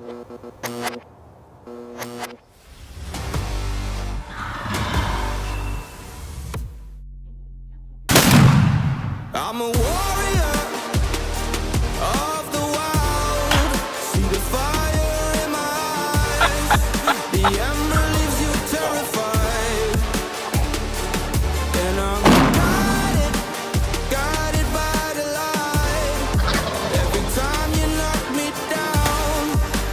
I'm a warrior of the wild. See the fire in my eyes. The ember leaves you terrified. And I'm guided by the light. Every time you knock me down,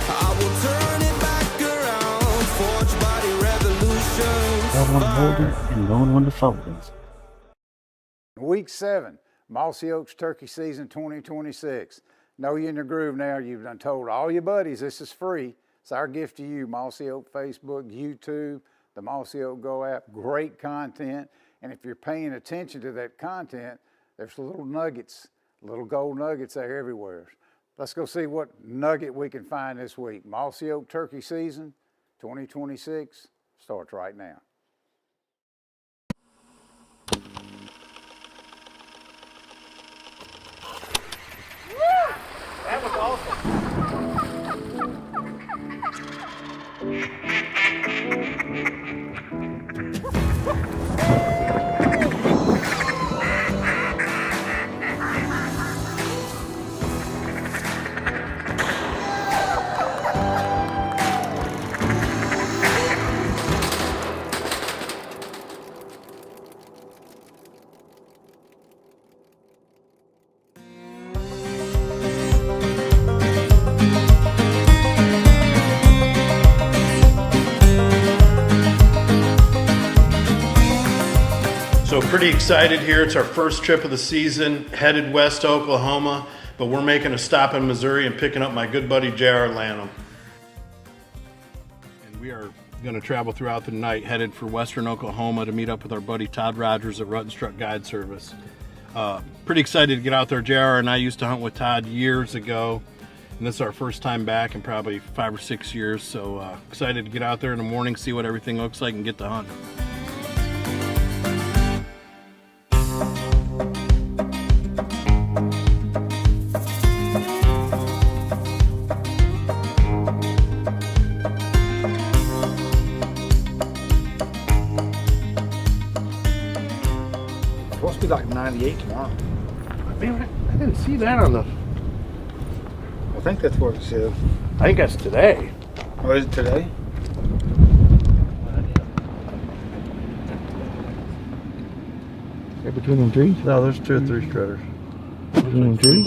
I will turn it back around. Forged by the revolutions. Going one holding and going one to folding. Week 7, Mossy Oaks Turkey Season 2026. Know you in the groove now. You've done told all your buddies this is free. It's our gift to you. Mossy Oak Facebook, YouTube, the Mossy Oak Go app. Great content. And if you're paying attention to that content, there's little nuggets, little gold nuggets there everywhere. Let's go see what nugget we can find this week. Mossy Oak Turkey Season 2026 starts right now. That was awesome. So pretty excited here. It's our first trip of the season, headed west to Oklahoma, but we're making a stop in Missouri and picking up my good buddy J.R. Lanham. And we are going to travel throughout the night, headed for western Oklahoma to meet up with our buddy Todd Rogers at Rut and Struck Guide Service. Pretty excited to get out there. J.R. and I used to hunt with Todd years ago, and this is our first time back in probably 5 or 6 years, so excited to get out there in the morning, see what everything looks like, and get to hunt. Supposed to be like 98 tomorrow. Man, I didn't see that on the. I think that's what it said. I think that's today. Oh, is it today? Right between them trees? No, there's 2 or 3 strutters. Between them trees?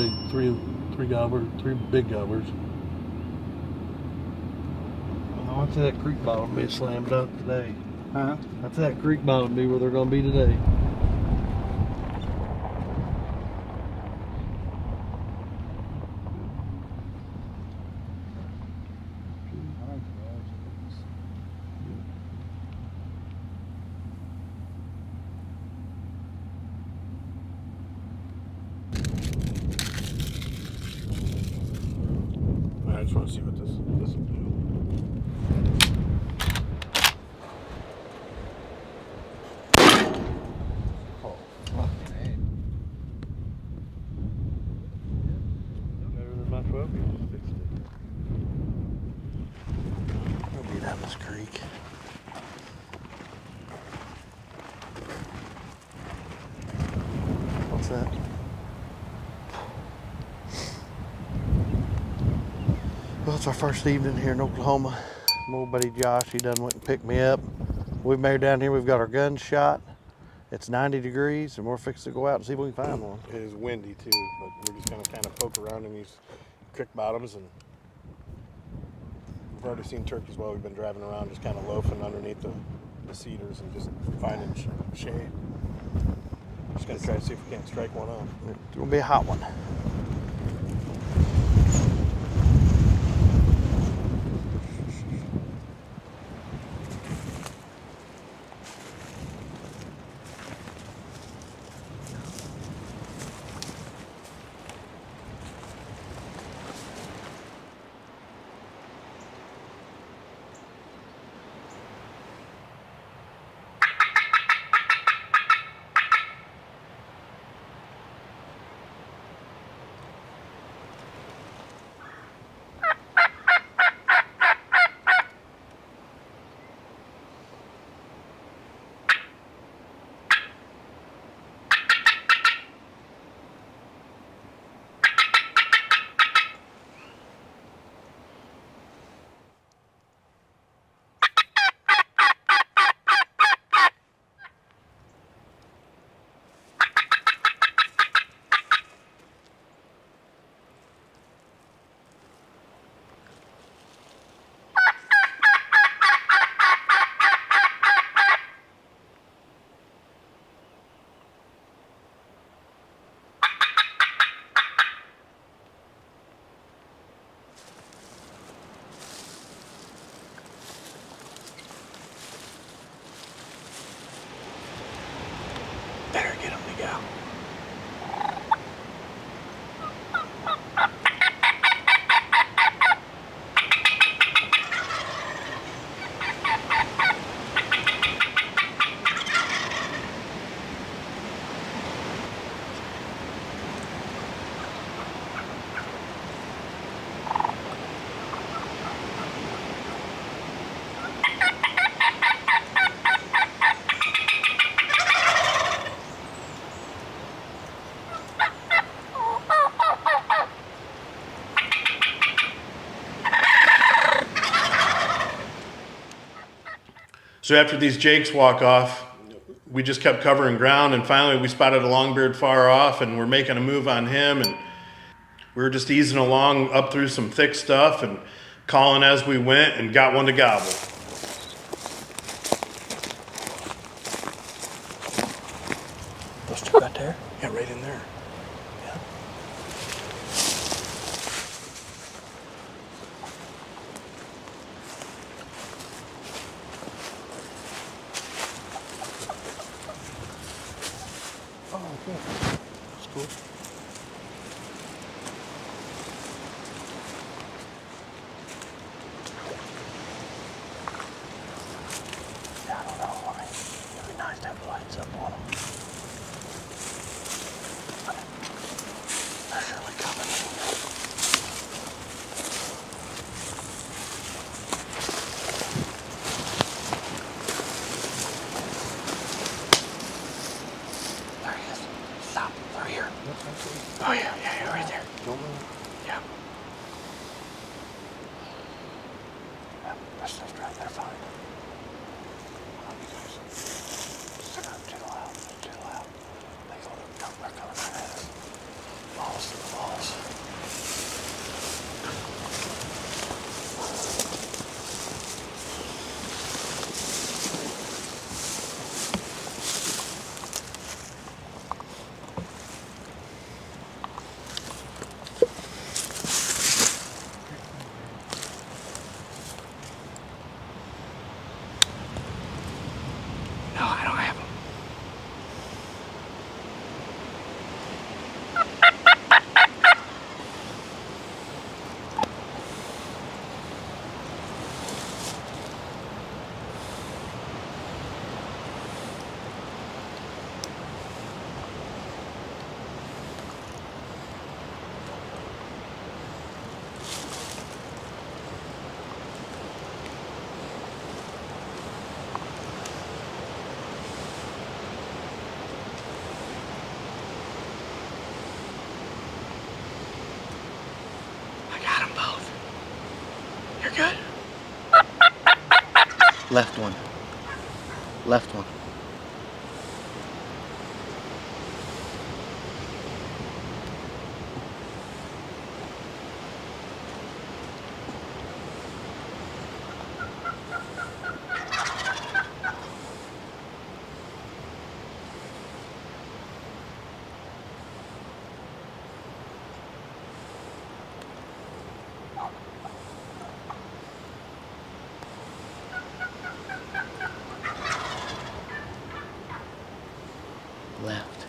Three gobblers, 3 big gobblers. Oh, I'd say that creek bottom will be slammed up today. Huh? I'd say that creek bottom will be where they're going to be today. I just want to see what this will do. Oh, fucking A. Better than my 12 years. I'll be down this creek. What's that? Well, it's our first evening here in Oklahoma. My old buddy Josh, he done went and picked me up. We've made down here, we've got our guns shot. It's 90 degrees and we're fixing to go out and see if we can find one. It is windy too, but we're just gonna kind of poke around in these creek bottoms, and we've already seen turkeys while we've been driving around, just kind of loafing underneath the cedars and just finding shade. Just gonna try to see if we can't strike one up. It's gonna be a hot one. So after these jakes walk off, we just kept covering ground, and finally we spotted a longbeard far off, and we're making a move on him, and we were just easing along up through some thick stuff and calling as we went, and got one to gobble. Those two right there? Yeah, right in there. Yeah. Oh, good. That's cool. Yeah, I don't know. I mean, it'd be nice to have the lights up on them. They're surely coming. There he is. Stop. They're here. Oh, yeah, right there. Yeah. Yep, they're stuffed right there, fine. Hold on, you guys. They're not too loud. They're too loud. They're coming right at us. Balls to the balls. No, I don't have them. I got them both. You're good? Left one. Left one. Left.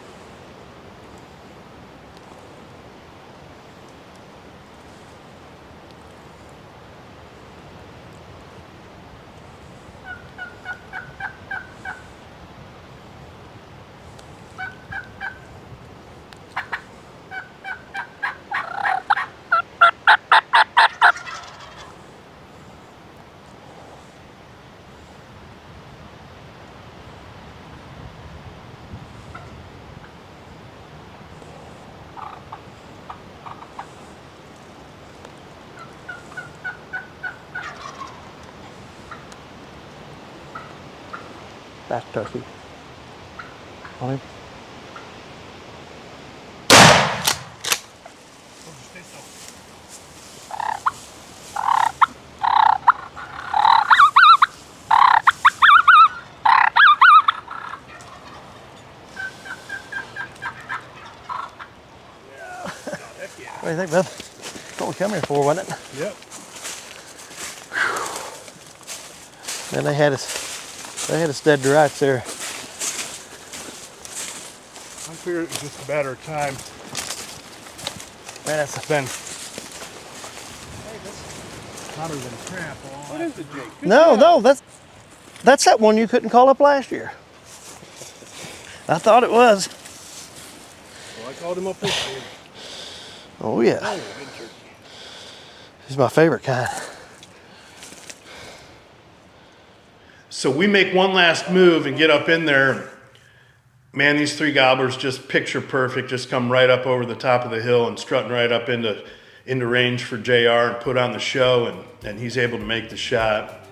That's turkey. On him. What do you think, bud? That's what we come here for, wasn't it? Yep. Then they had us dead to rights there. I figured it was just a matter of time. Man, that's been. Hotter than crap. What is it, Jake? No, that's that one you couldn't call up last year. I thought it was. Well, I called him up this year. Oh yeah. Oh, good turkey. He's my favorite kind. So we make one last move and get up in there. Man, these three gobblers just picture perfect, just come right up over the top of the hill and strutting right up into range for JR and put on the show, and he's able to make the shot.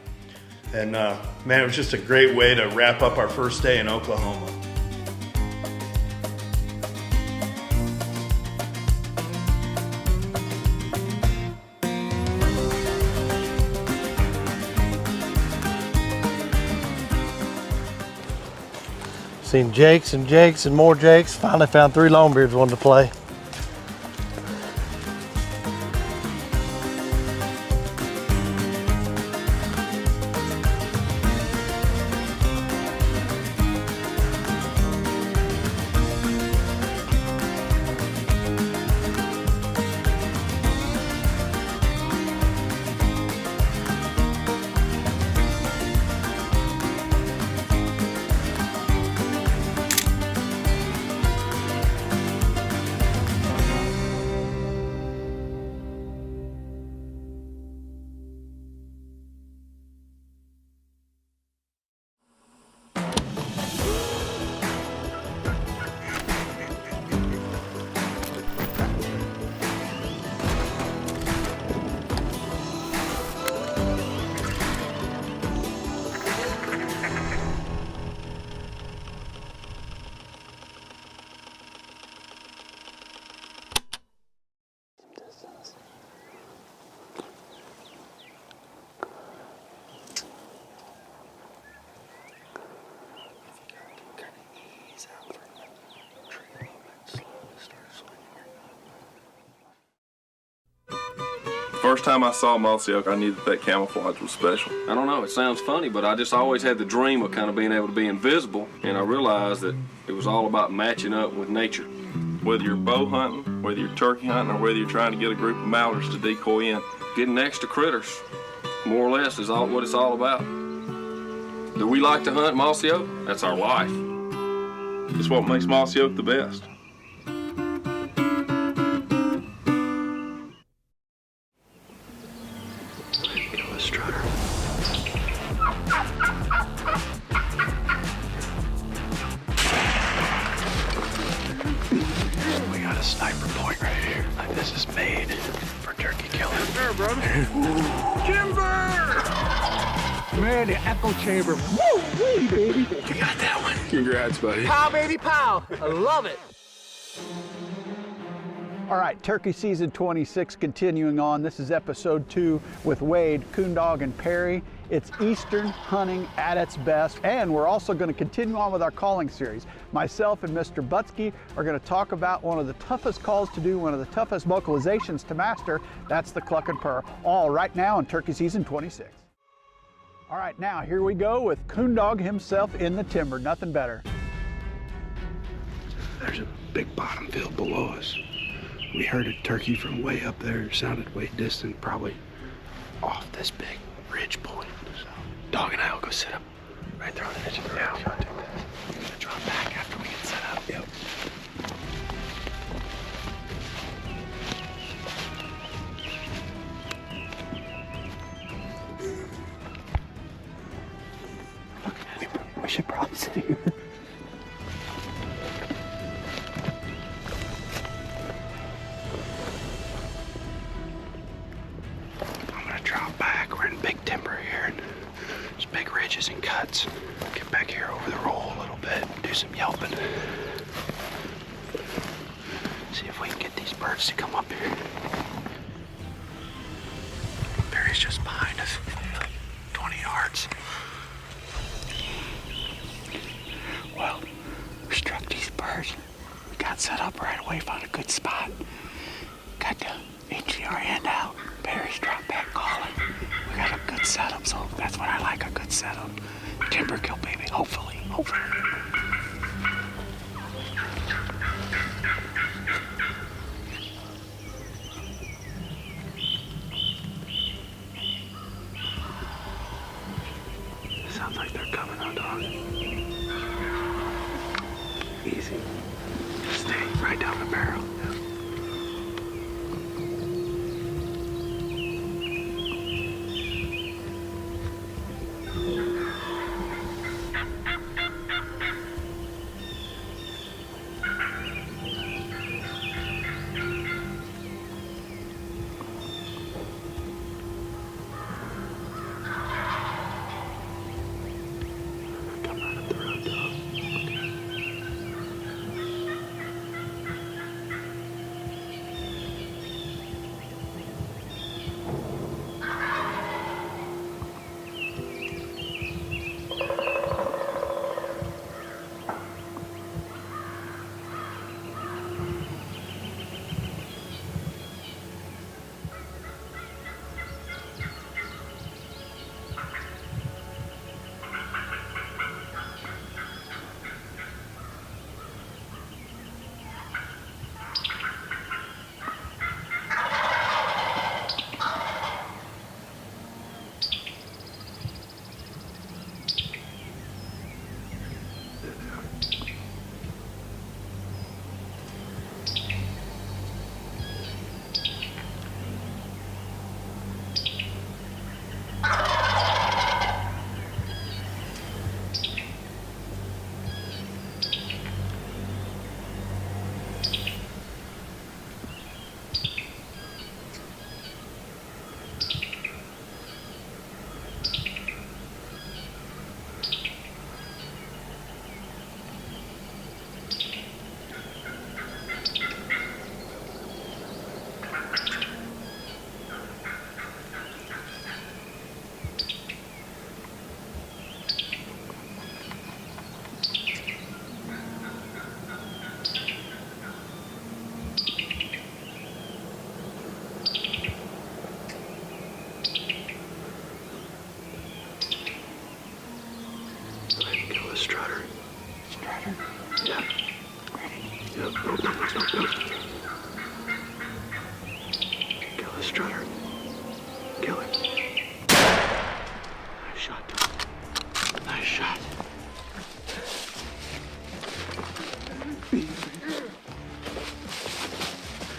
And man, it was just a great way to wrap up our first day in Oklahoma. Seen Jakes and Jakes and more Jakes. Finally found 3 longbeards wanting to play. First time I saw Mossy Oak, I knew that camouflage was special. I don't know, it sounds funny, but I just always had the dream of kind of being able to be invisible, and I realized that it was all about matching up with nature. Whether you're bow hunting, whether you're turkey hunting, or whether you're trying to get a group of mallards to decoy in, Getting next to critters, more or less, is all what it's all about. Do we like to hunt Mossy Oak? That's our life. it's what makes Mossy Oak the best. We got a sniper point right here. Like this is made for turkey killing. There, brother. Timber! Man, the echo chamber. Woo-wee, baby. You got that one. Congrats, buddy. Pow, baby, pow. I love it. All right, turkey season 26 continuing on. This is episode 2 with Wade, Coondog, and Perry. It's Eastern hunting at its best, and we're also going to continue on with our calling series. Myself and Mr. Butsky are going to talk about one of the toughest calls to do, one of the toughest vocalizations to master. That's the cluck and purr, all right now in turkey season 26. All right, now here we go with Coondog himself in the timber. Nothing better. There's a big bottom field below us. We heard a turkey from way up there. It sounded way distant, probably off this big ridge point. So, Dog and I will go sit up right there on the edge of the ridge. Yeah, I'll take this. I'm gonna drop back after we get set up. Yep. We should probably sit here. Drop back. We're in big timber here, and there's big ridges and cuts. Get back here over the roll a little bit, do some yelping. See if we can get these birds to come up here. Barry's just behind us, 20 yards. Well, we struck these birds. We got set up right away, found a good spot. Got the HDR end out. Barry's dropped back calling. We got a good setup, so that's what I like, a good setup. Timber kill, baby, hopefully. Sounds like they're coming out, dog. Easy. Stay right down the barrel.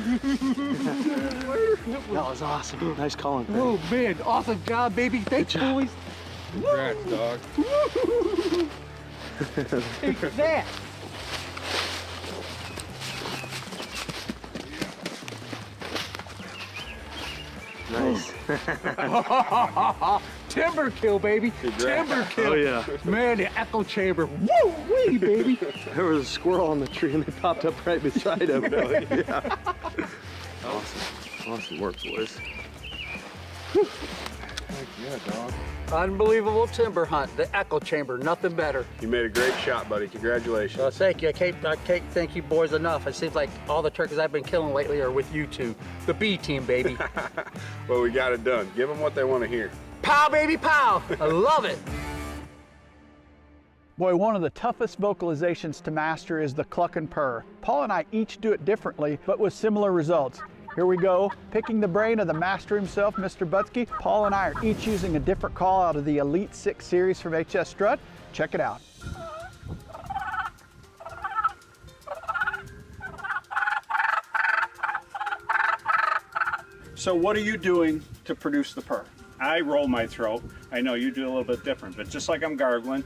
That was awesome. Nice calling. Oh man, awesome job, baby. Thanks, boys. Congrats, dog. Take that. Nice. Timber kill, baby. Timber kill. Oh yeah. Man, the echo chamber. Woo wee, baby. There was a squirrel on the tree and they popped up right beside him. Yeah. Awesome. Awesome work, boys. Heck yeah, dog. Unbelievable timber hunt, the echo chamber, nothing better. You made a great shot, buddy. Congratulations. Well, thank you. I can't thank you boys enough. It seems like all the turkeys I've been killing lately are with you two. The B team, baby. Well, we got it done. Give them what they want to hear. Pow, baby, pow. I love it. Boy, one of the toughest vocalizations to master is the cluck and purr. Paul and I each do it differently, but with similar results. Here we go, picking the brain of the master himself, Mr. Butsky. Paul and I are each using a different call out of the Elite 6 series from HS Strut. Check it out. So what are you doing to produce the purr? I roll my throat. I know you do a little bit different, but just like I'm gargling,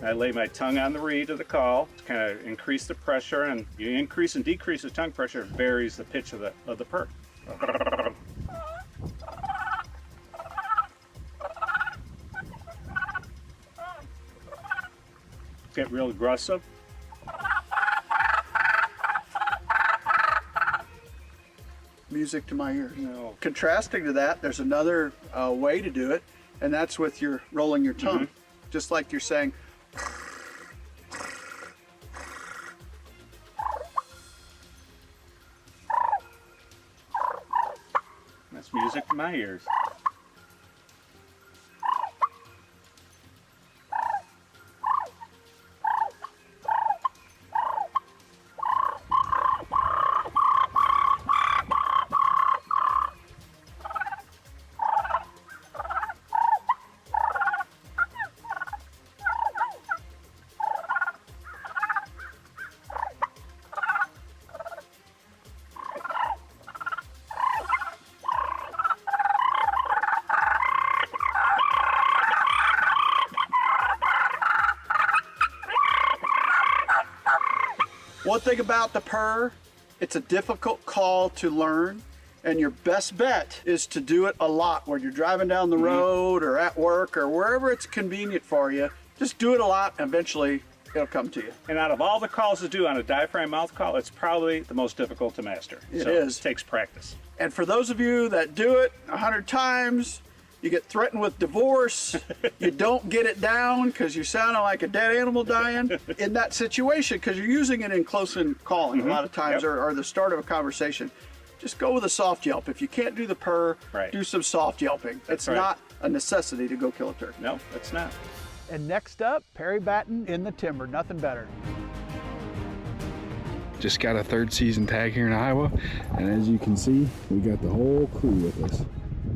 I lay my tongue on the reed of the call to kind of increase the pressure, and you increase and decrease the tongue pressure, it varies the pitch of the purr. Get real aggressive. Music to my ears. Contrasting to that, there's another way to do it, and that's with your rolling your tongue, just like you're saying. That's music to my ears. One thing about the purr, it's a difficult call to learn, and your best bet is to do it a lot when you're driving down the road or at work or wherever it's convenient for you. Just do it a lot, and eventually it'll come to you. And out of all the calls to do on a diaphragm mouth call, it's probably the most difficult to master. It is. It takes practice. And for those of you that do it 100 times, you get threatened with divorce, you don't get it down because you're sounding like a dead animal dying in that situation, because you're using it in close-in calling a lot of times, or the start of a conversation. Just go with a soft yelp. If you can't do the purr, do some soft yelping. It's not a necessity to go kill a turkey. No, it's not. And next up, Perry Batten in the timber, nothing better. Just got a third season tag here in Iowa, and as you can see, we got the whole crew with us.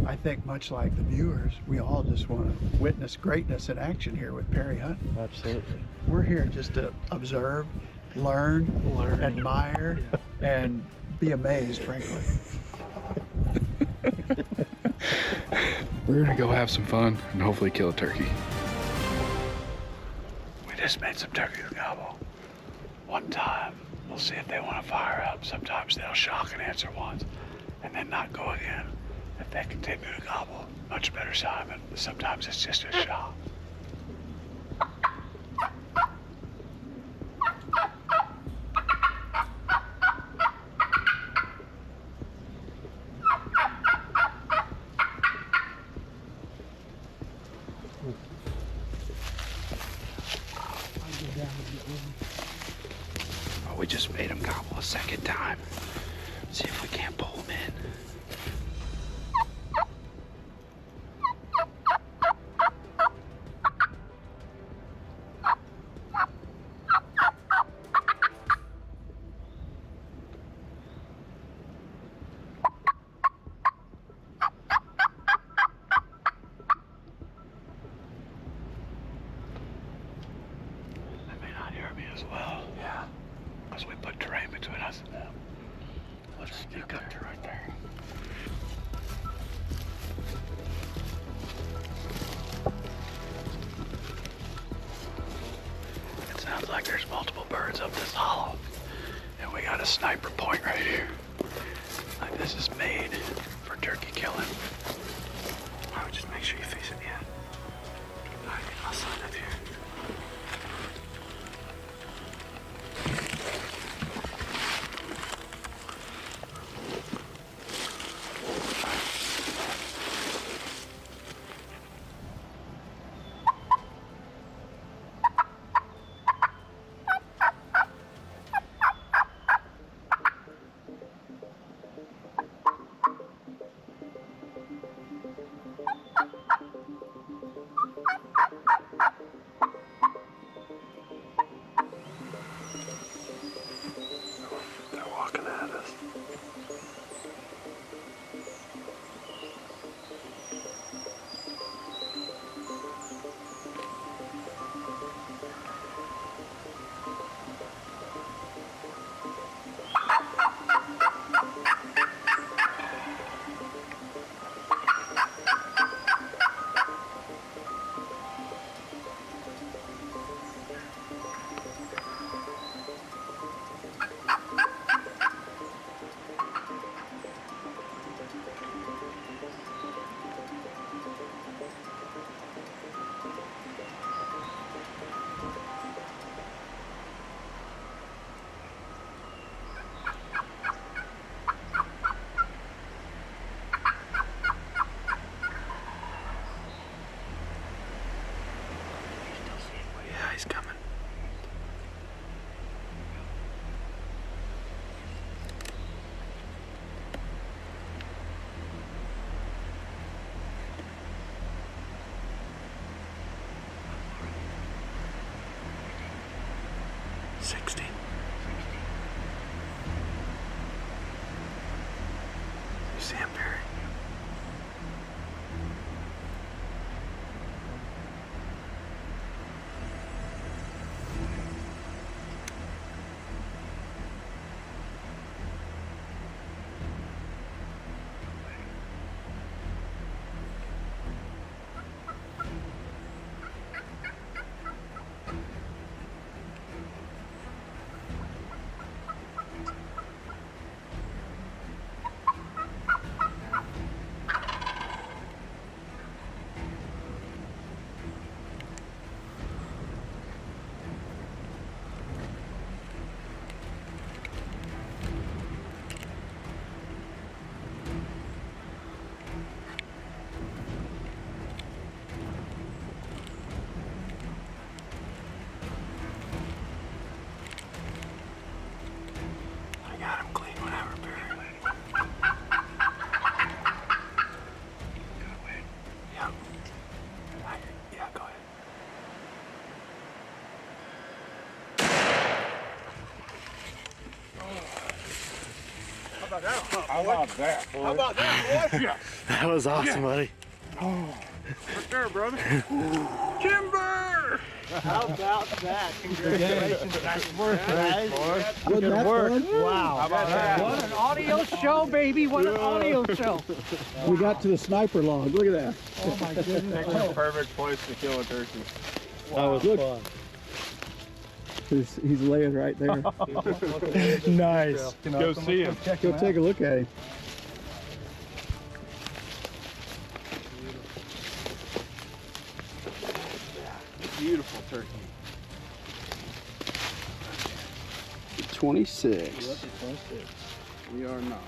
I think much like the viewers, we all just want to witness greatness in action here with Perry hunting. Absolutely. We're here just to observe, learn, admire, and be amazed, frankly. We're gonna go have some fun and hopefully kill a turkey. We just made some turkeys gobble. One time, we'll see if they want to fire up. Sometimes they'll shock and answer once, and then not go again. If they continue to gobble, much better sign, but sometimes it's just a shock. Oh, we just made him gobble a second time. See if we can't pull him in. They may not hear me as well. Yeah. Because we put terrain between us and them. Let's sneak up to right there. It sounds like there's multiple birds up this hollow. And we got a sniper point right here. Like this is made for turkey killing. I would just make sure you face it, yeah. All right, I'll sign up here. He's coming. You see him, Perry? How about that, boy? How about that, boy? Yeah. That was awesome, buddy. Right there, brother. Timber! How about that? Congratulations. Nice work, guys. Good work. Wow. How about that? What an audio show, baby. What an audio show. We got to the sniper log. Look at that. Oh, my goodness. That's the perfect place to kill a turkey. That was fun. He's laying right there. Nice. Go see him. Go take a look at him. Beautiful turkey. 26. We are not.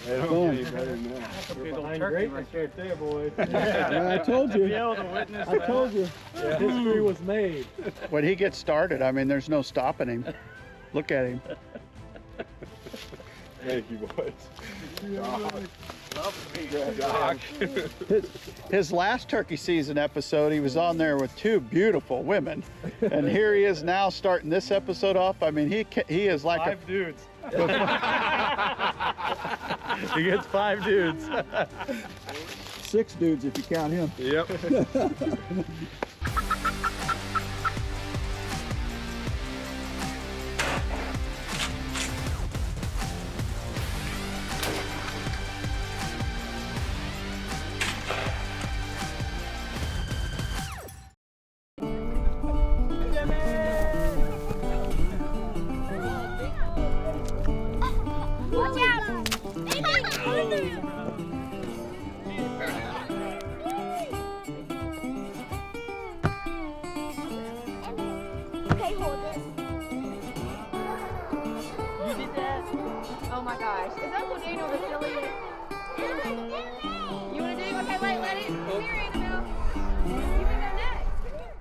They don't get any better than that. That's a big old turkey right there, boy. I told you. Be able to witness I told you. history was made. When he gets started, I mean, there's no stopping him. Look at him. Thank you, boys. His last turkey season episode, he was on there with two beautiful women, and here he is now starting this episode off. I mean, he is like 5 dudes. He gets 5 dudes. 6 dudes if you count him. Yep. Oh my gosh. Is Uncle Daniel the silliest? You want to dig? Okay, wait, let it. Come here, Annabelle. You can go next. Come here.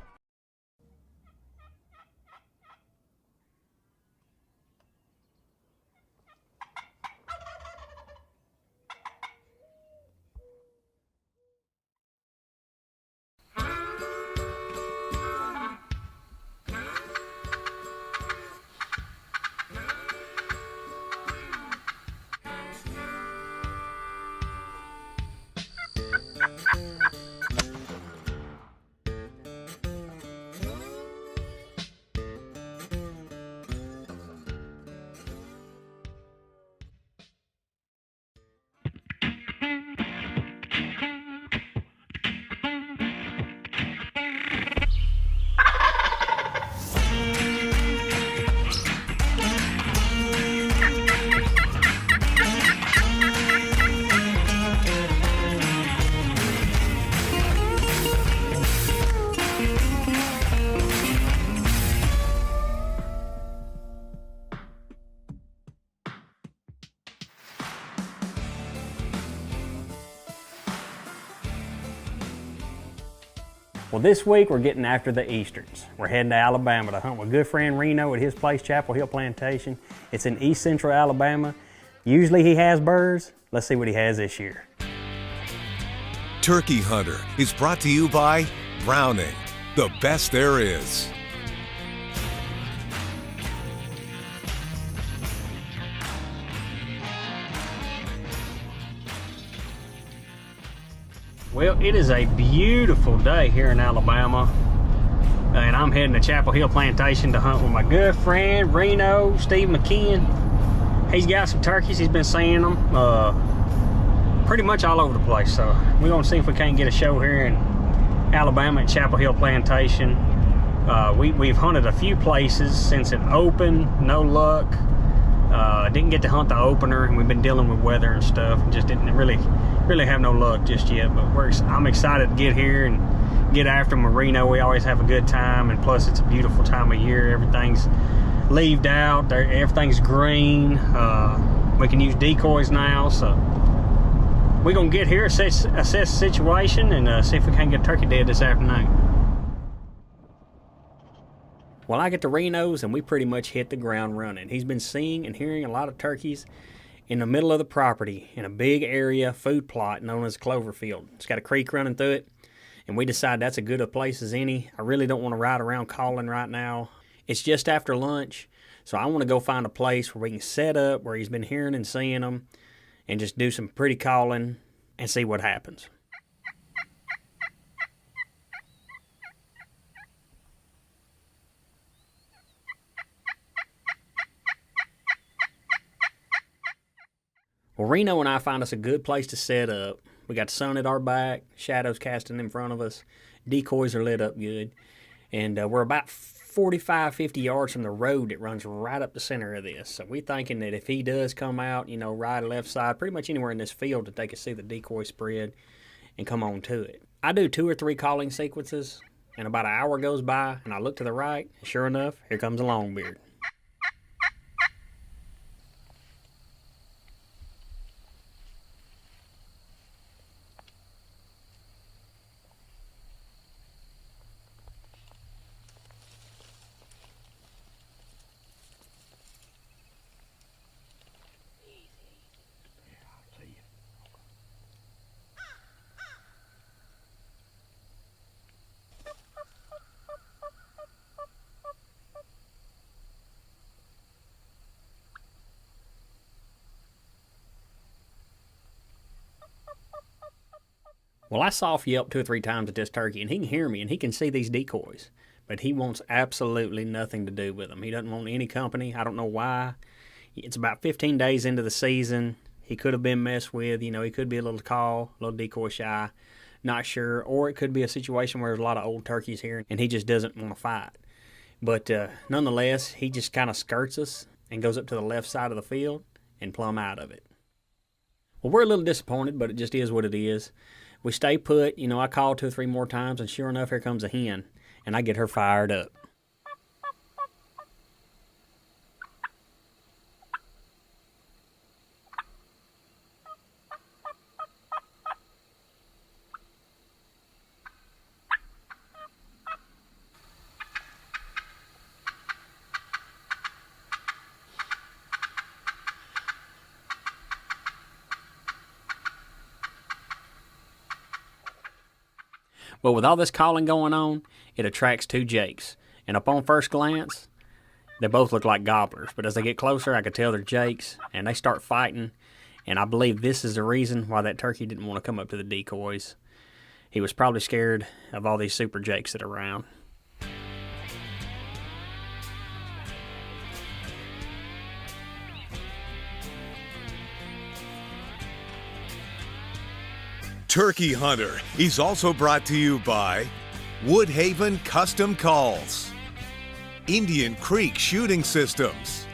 Well, this week we're getting after the Easterns. We're heading to Alabama to hunt with good friend Reno at his place, Chapel Hill Plantation. It's in east central Alabama. Usually he has birds. Let's see what he has this year. Turkey Hunter is brought to you by Browning, the best there is. Well, it is a beautiful day here in Alabama, and I'm heading to Chapel Hill Plantation to hunt with my good friend Reno, Steve McKeon. He's got some turkeys. He's been seeing them pretty much all over the place, so we're gonna see if we can't get a show here in Alabama at Chapel Hill Plantation. We've hunted a few places since it opened, no luck. Didn't get to hunt the opener, and we've been dealing with weather and stuff. Just didn't really have no luck just yet. But I'm excited to get here and get after Reno. We always have a good time, and plus it's a beautiful time of year. Everything's leaved out. Everything's green. We can use decoys now, so we're gonna get here, assess the situation, and see if we can't get turkey dead this afternoon. Well, I get to Reno's, and we pretty much hit the ground running. He's been seeing and hearing a lot of turkeys in the middle of the property in a big area food plot known as Cloverfield. It's got a creek running through it, and we decided that's as good a place as any. I really don't want to ride around calling right now. It's just after lunch, so I want to go find a place where we can set up where he's been hearing and seeing them and just do some pretty calling and see what happens. Well, Reno and I found us a good place to set up. We got the sun at our back, shadows casting in front of us, decoys are lit up good, and we're about 45, 50 yards from the road that runs right up the center of this. So we're thinking that if he does come out, right or left side, pretty much anywhere in this field, that they can see the decoy spread and come on to it. I do 2 or 3 calling sequences, and about an hour goes by, and I look to the right, and sure enough, here comes a longbeard. Well, I soft yelp 2 or 3 times at this turkey, and he can hear me, and he can see these decoys, but he wants absolutely nothing to do with them. He doesn't want any company. I don't know why. It's about 15 days into the season. He could have been messed with. He could be a little call, a little decoy shy, not sure. Or it could be a situation where there's a lot of old turkeys here, and he just doesn't want to fight. But nonetheless, he just kind of skirts us and goes up to the left side of the field and plumb out of it. Well, we're a little disappointed, but it just is what it is. We stay put. I call 2 or 3 more times, and sure enough, here comes a hen, and I get her fired up. But with all this calling going on, it attracts two jakes. And upon first glance, they both look like gobblers. But as they get closer, I could tell they're jakes, and they start fighting. And I believe this is the reason why that turkey didn't want to come up to the decoys. He was probably scared of all these super jakes that are around. Turkey Hunter is also brought to you by Woodhaven Custom Calls, Indian Creek Shooting Systems,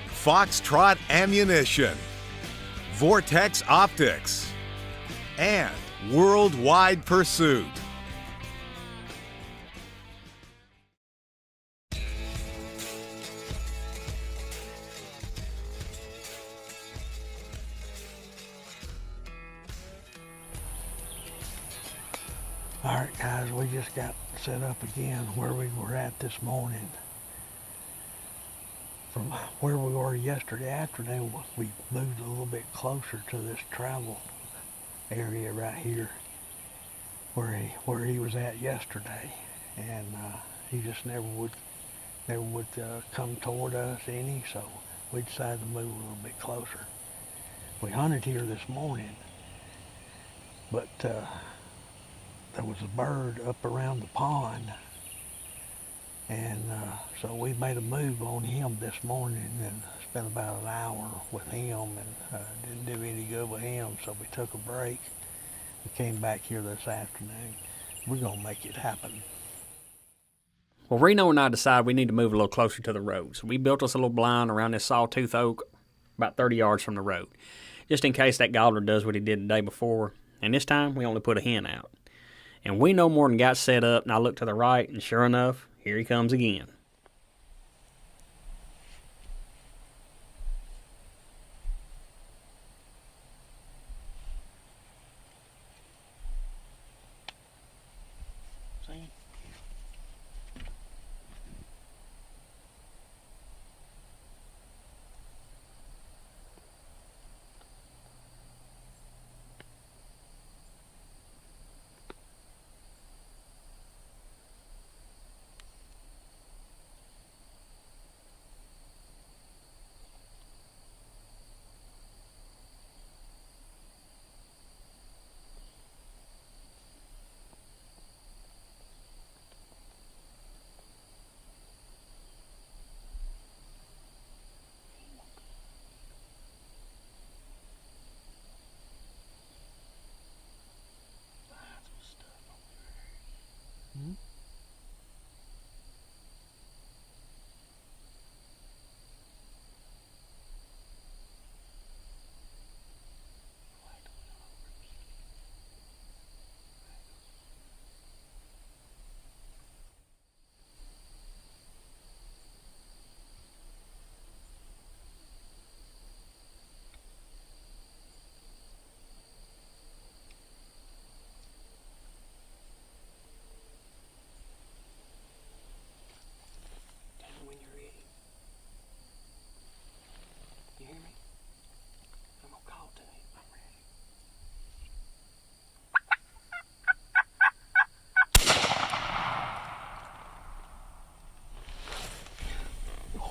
Foxtrot Ammunition, Vortex Optics, and Worldwide Pursuit. All right, guys, we just got set up again where we were at this morning. From where we were yesterday afternoon, we moved a little bit closer to this travel area right here where he was at yesterday, and he just never would come toward us any, so we decided to move a little bit closer. We hunted here this morning, but there was a bird up around the pond, and so we made a move on him this morning and spent about an hour with him, and didn't do any good with him, so we took a break. We came back here this afternoon. We're going to make it happen. Well, Reno and I decided we need to move a little closer to the road, so we built us a little blind around this sawtooth oak about 30 yards from the road, just in case that gobbler does what he did the day before, and this time we only put a hen out. And we no more than got set up, and I looked to the right, and sure enough, here he comes again.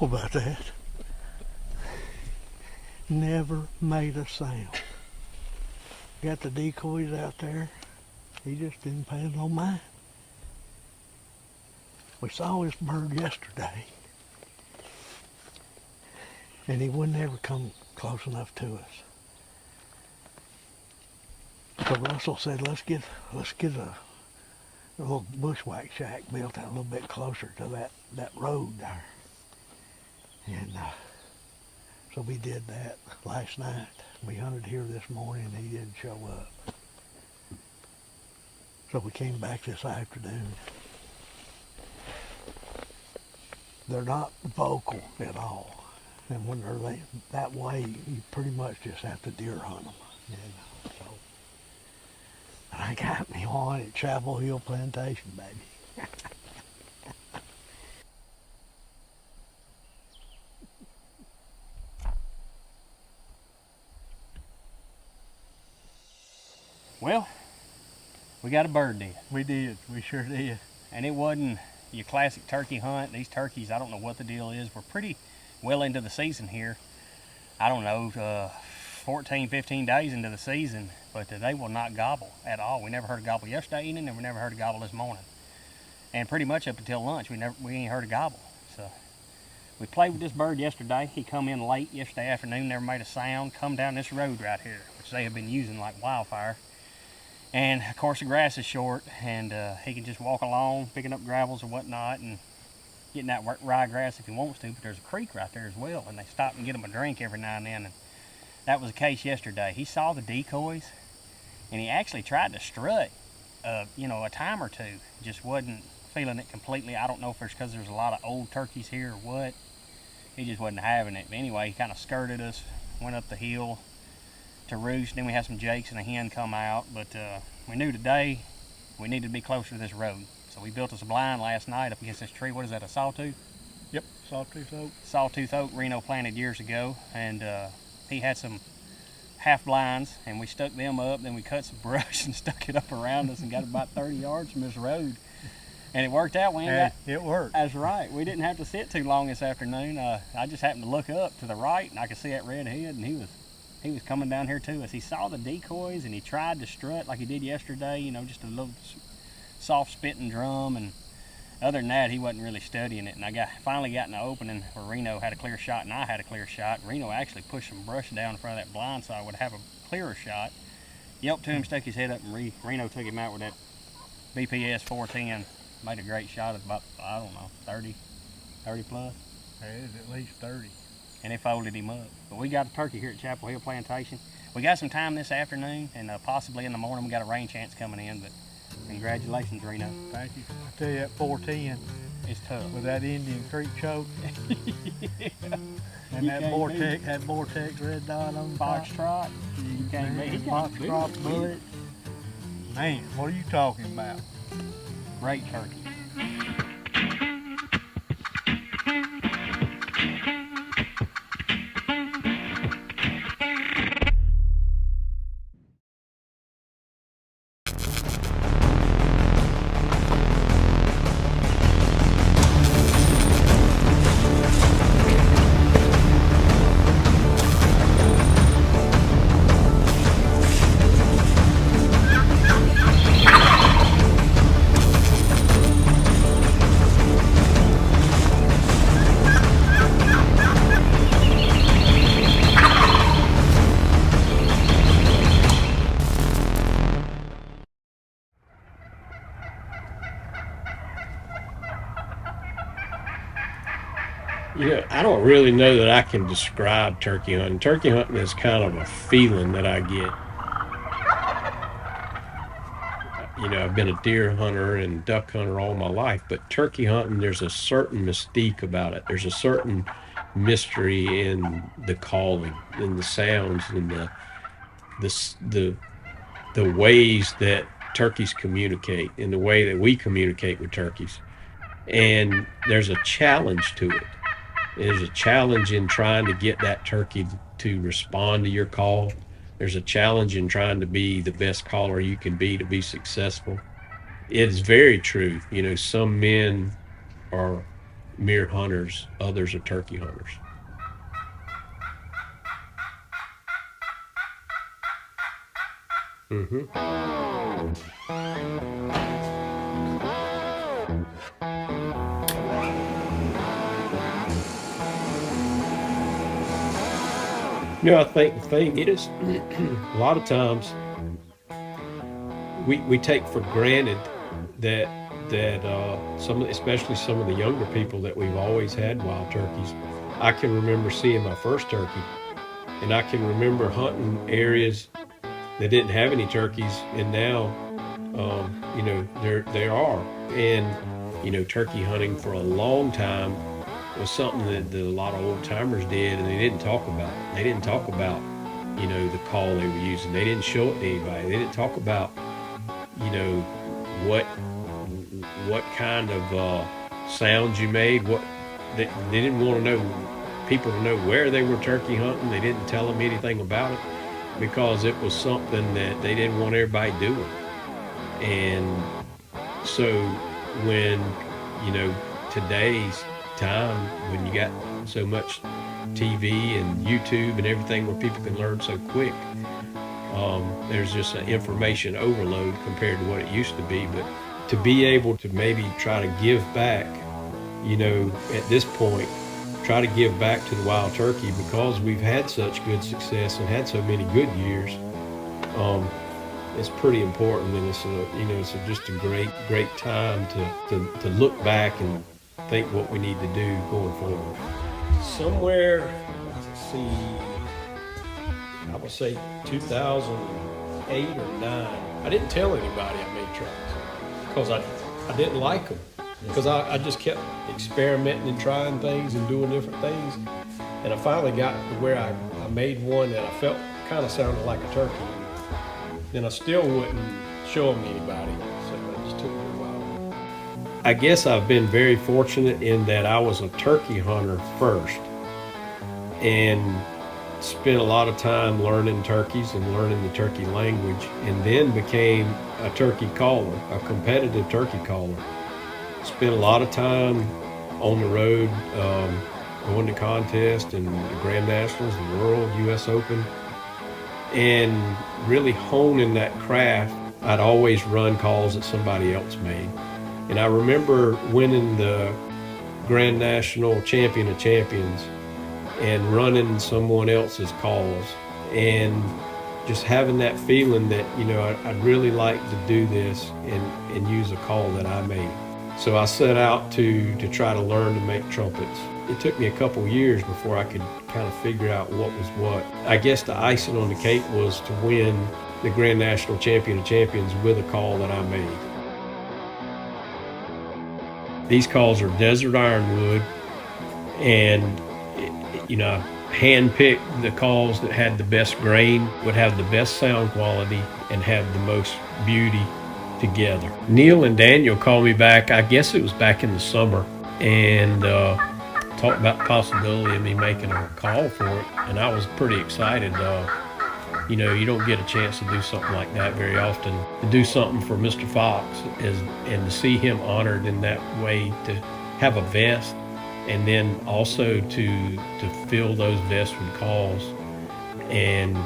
How about that? Never made a sound. Got the decoys out there. He just didn't pay no mind. We saw this bird yesterday, and he wouldn't ever come close enough to us. So Russell said, let's get a little bushwhack shack built out a little bit closer to that road there. And so we did that last night. We hunted here this morning and he didn't show up. So we came back this afternoon. They're not vocal at all. And when they're that way, you pretty much just have to deer hunt them. And so I got me one at Chapel Hill Plantation, baby. Well, We got a bird den. We did. We sure did. And it wasn't your classic turkey hunt. These turkeys, I don't know what the deal is. We're pretty well into the season here. I don't know, 14, 15 days into the season, but they will not gobble at all. We never heard a gobble yesterday evening, and we never heard a gobble this morning. And pretty much up until lunch, we ain't heard a gobble. So we played with this bird yesterday. He come in late yesterday afternoon, never made a sound, come down this road right here, which they have been using like wildfire. And of course the grass is short, and he can just walk along, picking up gravels and whatnot, and getting that ryegrass if he wants to, but there's a creek right there as well, and they stop and get him a drink every now and then. And that was the case yesterday. He saw the decoys, and he actually tried to strut, you know, a time or two. Just wasn't feeling it completely. I don't know if it's because there's a lot of old turkeys here or what. He just wasn't having it. But anyway, he kind of skirted us, went up the hill to roost. Then we had some jakes and a hen come out, but we knew today we needed to be closer to this road. So we built us a blind last night up against this tree. What is that, a sawtooth? Yep, sawtooth oak. Sawtooth oak Reno planted years ago, and he had some half blinds, and we stuck them up. Then we cut some brush and stuck it up around us and got about 30 yards from this road. And it worked out. It worked. That's right. We didn't have to sit too long this afternoon. I just happened to look up to the right, and I could see that red head, and he was coming down here to us. He saw the decoys, and he tried to strut like he did yesterday, you know, just a little soft spitting drum, and other than that, he wasn't really studying it. And I finally got in the opening where Reno had a clear shot and I had a clear shot. Reno actually pushed some brush down in front of that blind so I would have a clearer shot. Yelped to him, stuck his head up, and Reno took him out with that BPS 410. Made a great shot of about, I don't know, 30 plus. It is at least 30. And it folded him up. But we got a turkey here at Chapel Hill Plantation. We got some time this afternoon, and possibly in the morning we got a rain chance coming in, but congratulations, Reno. Thank you. I tell you, that 410, it's tough. With that Indian Creek choke. Yeah. And that Vortex red dot on top. Foxtrot. You can't beat it. Foxtrot bullet. Man, what are you talking about? Great turkey. You know, I don't really know that I can describe turkey hunting. Turkey hunting is kind of a feeling that I get. You know, I've been a deer hunter and duck hunter all my life, but turkey hunting, there's a certain mystique about it. There's a certain mystery in the calling, in the sounds, in the ways that turkeys communicate, in the way that we communicate with turkeys. And there's a challenge to it. There's a challenge in trying to get that turkey to respond to your call. There's a challenge in trying to be the best caller you can be to be successful. It is very true. You know, some men are mere hunters, others are turkey hunters. You know, I think the thing is, a lot of times we take for granted that especially some of the younger people, that we've always had wild turkeys. I can remember seeing my first turkey, and I can remember hunting areas that didn't have any turkeys, and now, you know, there are. And, you know, turkey hunting for a long time was something that a lot of old timers did, and they didn't talk about. They didn't talk about, you know, the call they were using. They didn't show it to anybody. They didn't talk about, you know, what kind of sounds you made. They didn't want to know people to know where they were turkey hunting. They didn't tell them anything about it because it was something that they didn't want everybody doing. And so when, today's time, when you got so much TV and YouTube and everything where people can learn so quick, there's just an information overload compared to what it used to be. But to be able to maybe try to give back, at this point, try to give back to the wild turkey, because we've had such good success and had so many good years. It's pretty important, and it's just a great time to look back and think what we need to do going forward. Somewhere, let's see, I would say 2008 or 9. I didn't tell anybody I made trucks because I didn't like them. Because I just kept experimenting and trying things and doing different things. And I finally got to where I made one that I felt kind of sounded like a turkey. Then I still wouldn't show them to anybody. So it just took me a while. I guess I've been very fortunate in that I was a turkey hunter first. And spent a lot of time learning turkeys and learning the turkey language. And then became a turkey caller, a competitive turkey caller. Spent a lot of time on the road, going to contests and the Grand Nationals, the World, U.S. Open, and really honing that craft. I'd always run calls that somebody else made. And I remember winning the Grand National Champion of Champions and running someone else's calls and just having that feeling that, I'd really like to do this and use a call that I made. So I set out to try to learn to make trumpets. It took me a couple years before I could kind of figure out what was what. I guess the icing on the cake was to win the Grand National Champion of Champions with a call that I made. These calls are desert ironwood, and I hand-picked the calls that had the best grain, would have the best sound quality, and have the most beauty together. Neil and Daniel called me back, I guess it was back in the summer, and talked about the possibility of me making a call for it, and I was pretty excited. You don't get a chance to do something like that very often. To do something for Mr. Fox and to see him honored in that way, to have a vest, and then also to fill those vests with calls, and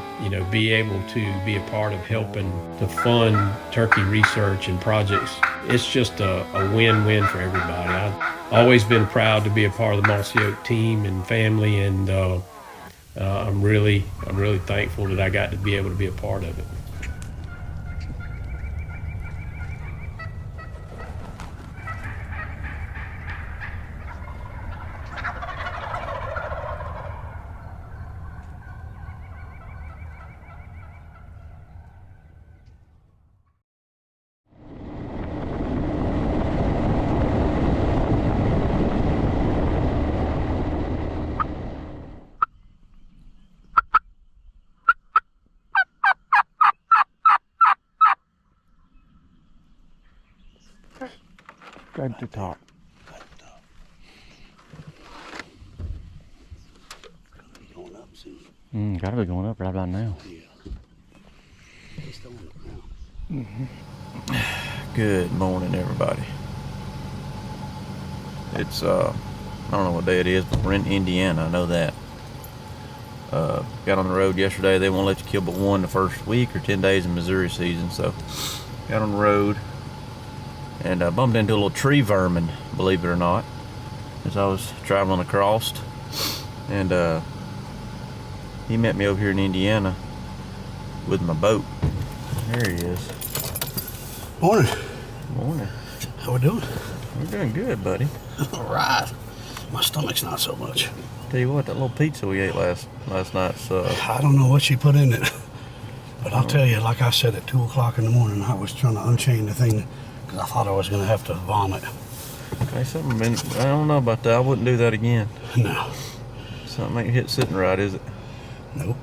be able to be a part of helping to fund turkey research and projects. It's just a win-win for everybody. I've always been proud to be a part of the Mossy Oak team and family, and I'm really thankful that I got to be able to be a part of it. Right at the top. Going up soon. Gotta be going up right about now. Yeah. It's going up now. Good morning, everybody. It's I don't know what day it is, but we're in Indiana. I know that. Got on the road yesterday. They won't let you kill but one the first week or 10 days in Missouri season, so got on the road and bumped into a little tree vermin, believe it or not, as I was traveling across. And he met me over here in Indiana with my boat. There he is. Morning. Morning. How we doing? We're doing good, buddy. All right. My stomach's not so much. Tell you what, that little pizza we ate last night's I don't know what she put in it, but I'll tell you, like I said, at 2 o'clock in the morning, I was trying to unchain the thing because I thought I was going to have to vomit. Okay, I don't know about that. I wouldn't do that again. No. Something ain't hit sitting right, is it? Nope.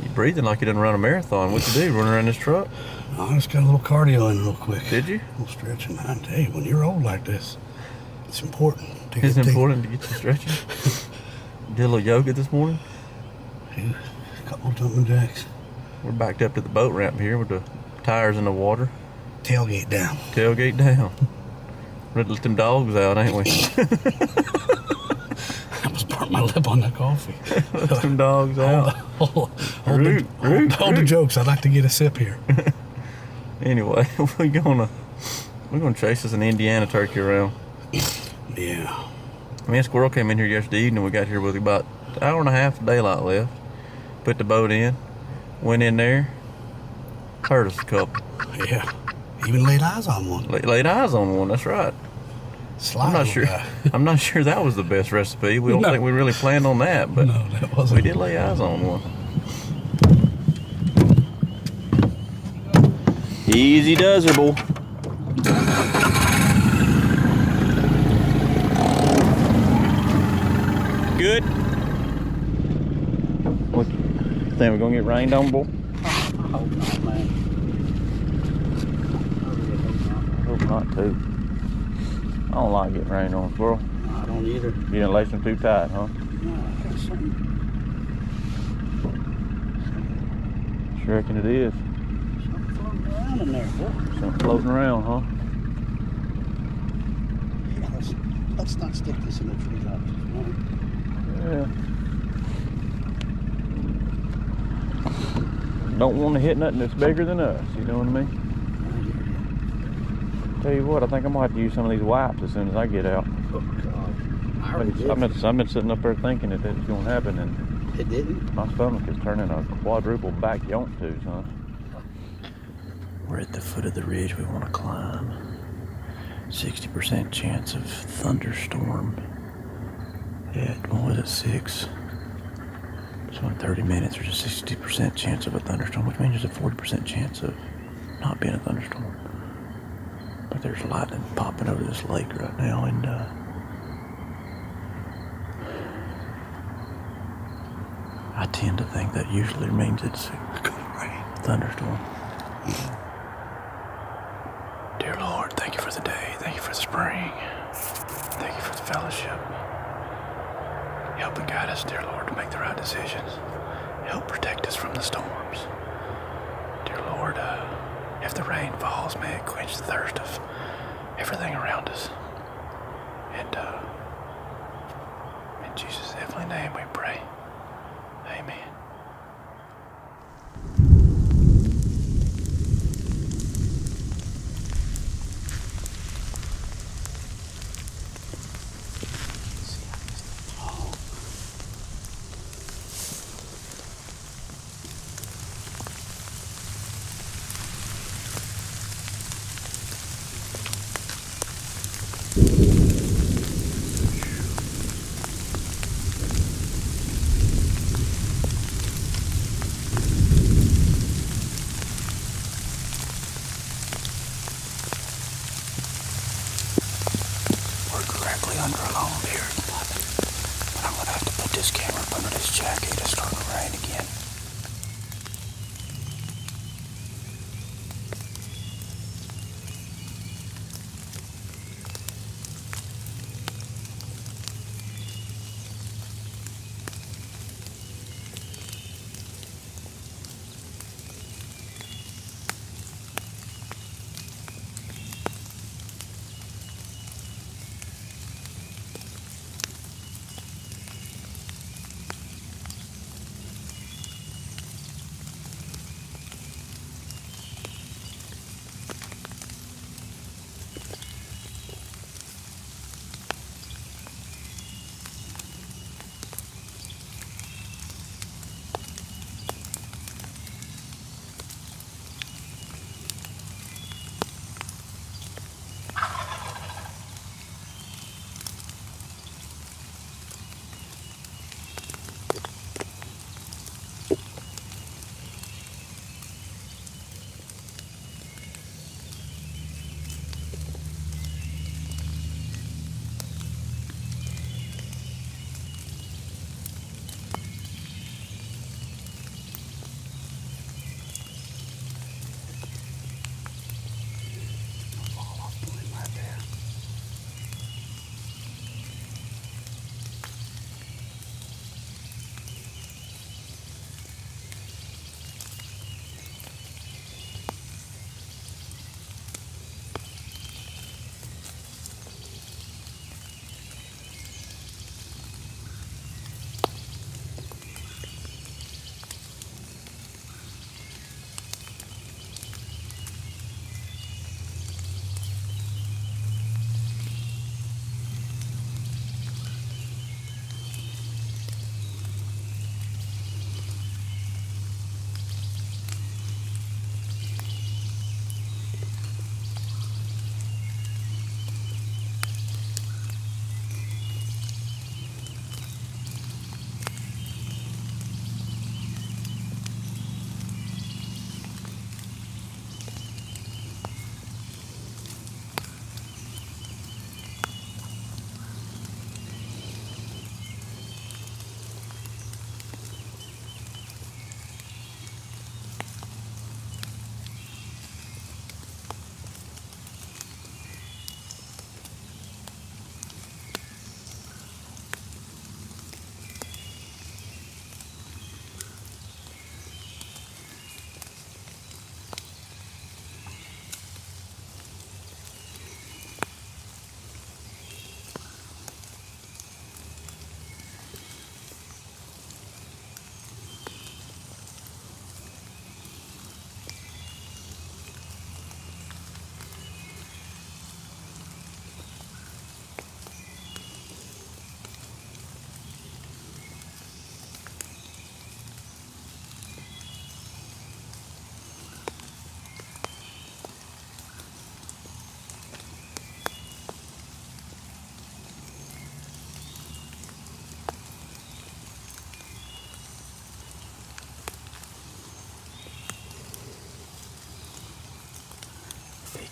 You breathing like you didn't run a marathon. What you do, running around this truck? I just got a little cardio in real quick. Did you? A little stretching. I tell you, when you're old like this, it's important. It's important to get you stretching. Did a little yoga this morning? A couple of jumping jacks. We're backed up to the boat ramp here with the tires in the water. Tailgate down. Tailgate down. Ready to let them dogs out, ain't we? I almost burnt my lip on that coffee. Let them dogs out. Hold the jokes. I'd like to get a sip here. Anyway, we're gonna chase us an Indiana turkey around. Yeah. Me and Squirrel came in here yesterday evening. We got here with about an hour and a half of daylight left. Put the boat in, went in there, heard us a couple. Yeah. Even laid eyes on one. Laid eyes on one. That's right. I'm not sure. I'm not sure that was the best recipe. We don't think we really planned on that, but no, that wasn't. We did lay eyes on one. Easy does her, boy. Good. What? Think we're gonna get rained on, boy? I hope not, man. Hope not too. I don't like getting rained on, Squirrel. No, I don't either. You didn't lace them too tight, huh? No, I got something. Sure reckon it is. Something floating around in there, boy. Something floating around, huh? Yeah, let's not stick this in the tree drops. Yeah. Don't want to hit nothing that's bigger than us, you know what I mean? Tell you what, I think I might have to use some of these wipes as soon as I get out. Oh, God. I've been sitting up there thinking that was going to happen, and it didn't. My stomach is turning a quadruple back yonk tooth, huh? We're at the foot of the ridge we want to climb. 60% chance of thunderstorm at, what was it, 6? So in 30 minutes there's a 60% chance of a thunderstorm, which means there's a 40% chance of not being a thunderstorm. But there's lightning popping over this lake right now, and I tend to think that usually means it's a thunderstorm. Dear Lord, thank you for the day. Thank you for the spring. Thank you for the fellowship. Help and guide us, dear Lord, to make the right decisions. Help protect us from the storms. Dear Lord, if the rain falls, may it quench the thirst of everything around us. And in Jesus' heavenly name we pray. Amen.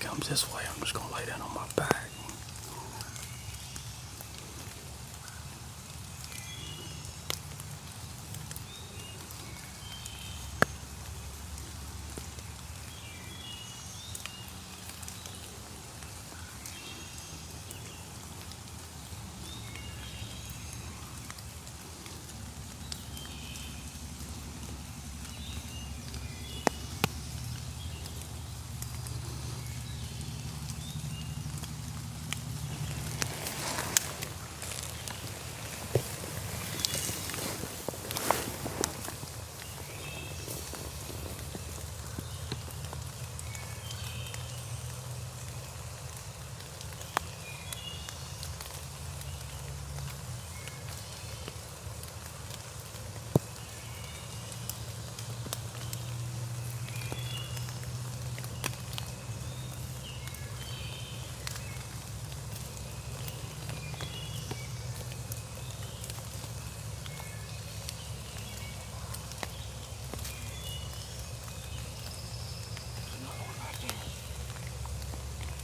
comes this way, I'm just gonna lay down on my back.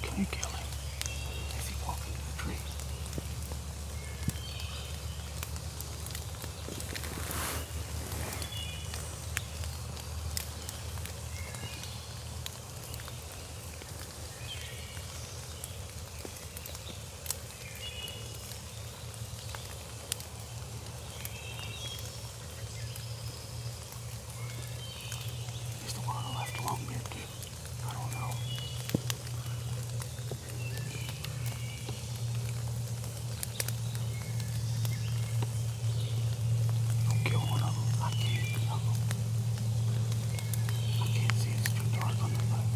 Can you kill him? Is he walking to the tree? He's the one on the left along here too. I don't know. Don't kill one of them. I can't. I can't see. It's too dark on the left.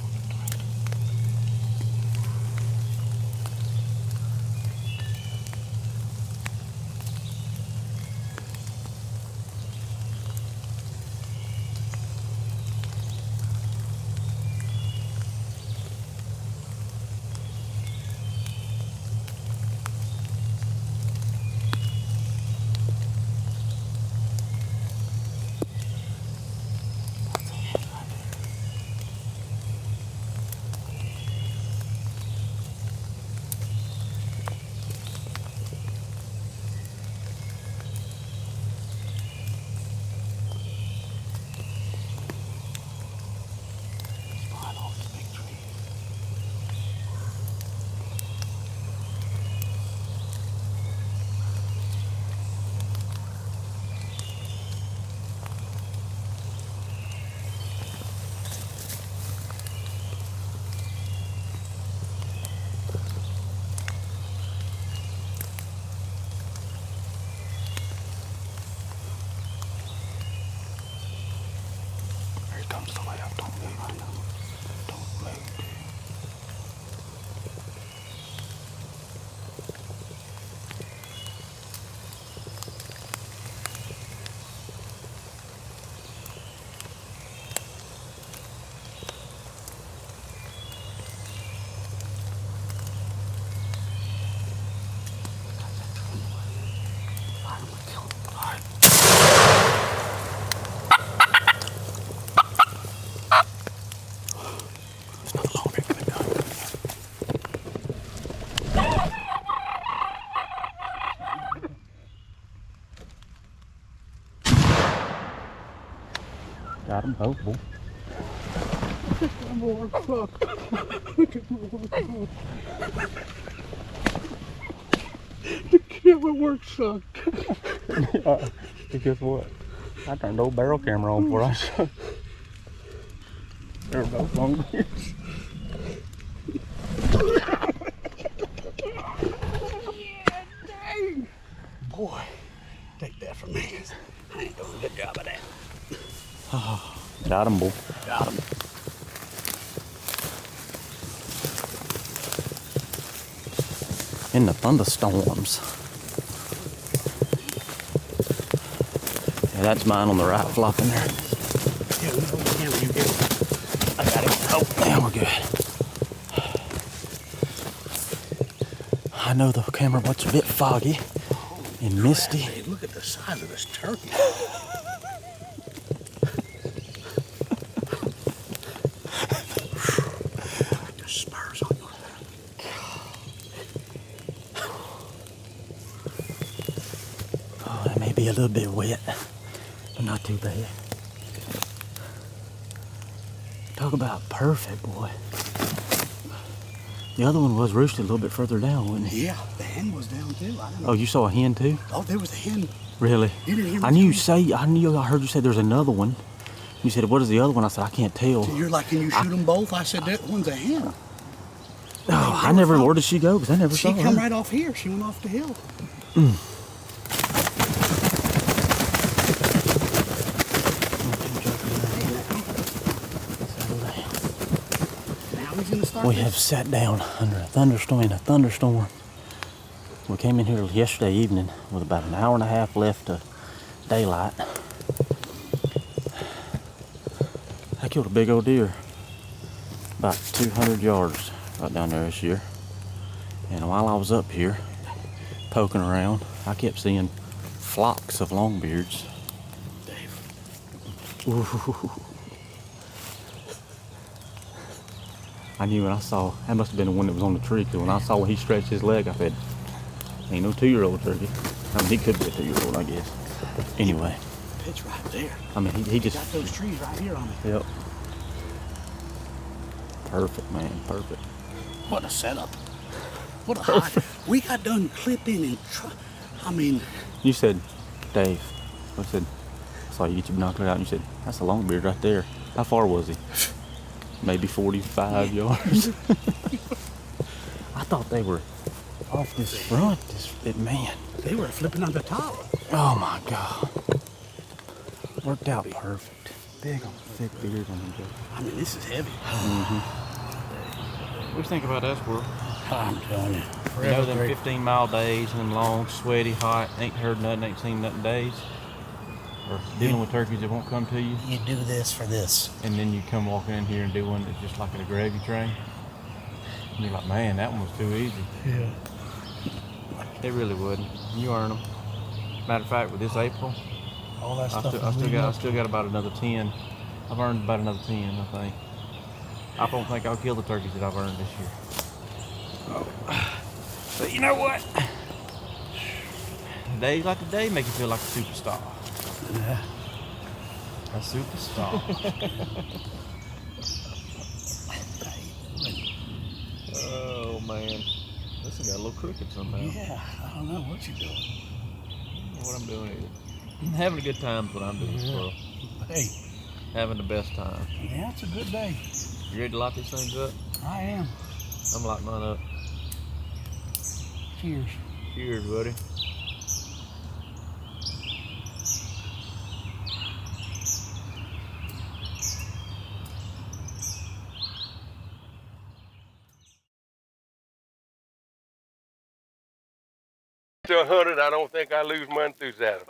Comes the way up. Don't move right now. Don't move. Got them both, boy. More cluck. Look at more cluck. The camera work sucked. Guess what? I turned the old barrel camera on before I shot. They're both long ears. Yeah, dang. Boy, take that from me. I ain't doing a good job of that. Got him, boy. Got him. In the thunderstorms. Yeah, that's mine on the right flopping there. Yeah, we hold the camera, you get it. I got it. Oh, yeah, we're good. I know the camera looks a bit foggy and misty. Hey, look at the size of this turkey. The spurs a little bit wet, but not too bad. Talk about perfect, boy. The other one was roosted a little bit further down, wasn't he? Yeah, the hen was down too. I don't know. Oh, you saw a hen too? Oh, there was a hen. Really? You didn't hear me I heard you say there's another one. You said, what is the other one? I said, I can't tell. So you're like, can you shoot them both? I said, that one's a hen. Oh, I never, where did she go? Because I never saw her. She come right off here. She went off the hill. We have sat down under a thunderstorm. We came in here yesterday evening with about an hour and a half left to daylight. I killed a big old deer, about 200 yards right down there this year. And while I was up here poking around, I kept seeing flocks of longbeards. Ooh. I knew when I saw, that must have been the one that was on the tree, because when I saw when he stretched his leg, I said, ain't no 2-year-old turkey. I mean, he could be a 2-year-old, I guess. Anyway. Pitch right there. I mean, he just got those trees right here on it. Yep. Perfect, man, perfect. What a setup. What a hot. We got done clipping and, I mean. You said, Dave, I said, I saw you get your binocular out, and you said, that's a longbeard right there. How far was he? Maybe 45 yards. I thought they were off this front, man. They were flipping on the top. Oh my God. Worked out perfect. Big on thick beard on him. I mean, this is heavy. What do you think about that, squirrel? I'm telling you. You know them 15-mile days and them long, sweaty, hot, ain't heard nothing, ain't seen nothing days? Or dealing with turkeys that won't come to you? You do this for this. And then you come walking in here and do one that's just like a gravy train. And you're like, man, that one was too easy. Yeah. It really wouldn't. You earn them. Matter of fact, with this April, all that stuff. I still got about another 10. I've earned about another 10, I think. I don't think I'll kill the turkeys that I've earned this year. Oh. But you know what? Days like today make you feel like a superstar. Yeah. A superstar. Oh man, this has got a little crooked somehow. Yeah, I don't know what you're doing. I don't know what I'm doing either. Having a good time is what I'm doing, squirrel. Hey. Having the best time. Yeah, it's a good day. You ready to light these things up? I am. I'm lighting mine up. Cheers. Cheers, buddy. To 100, I don't think I lose my enthusiasm.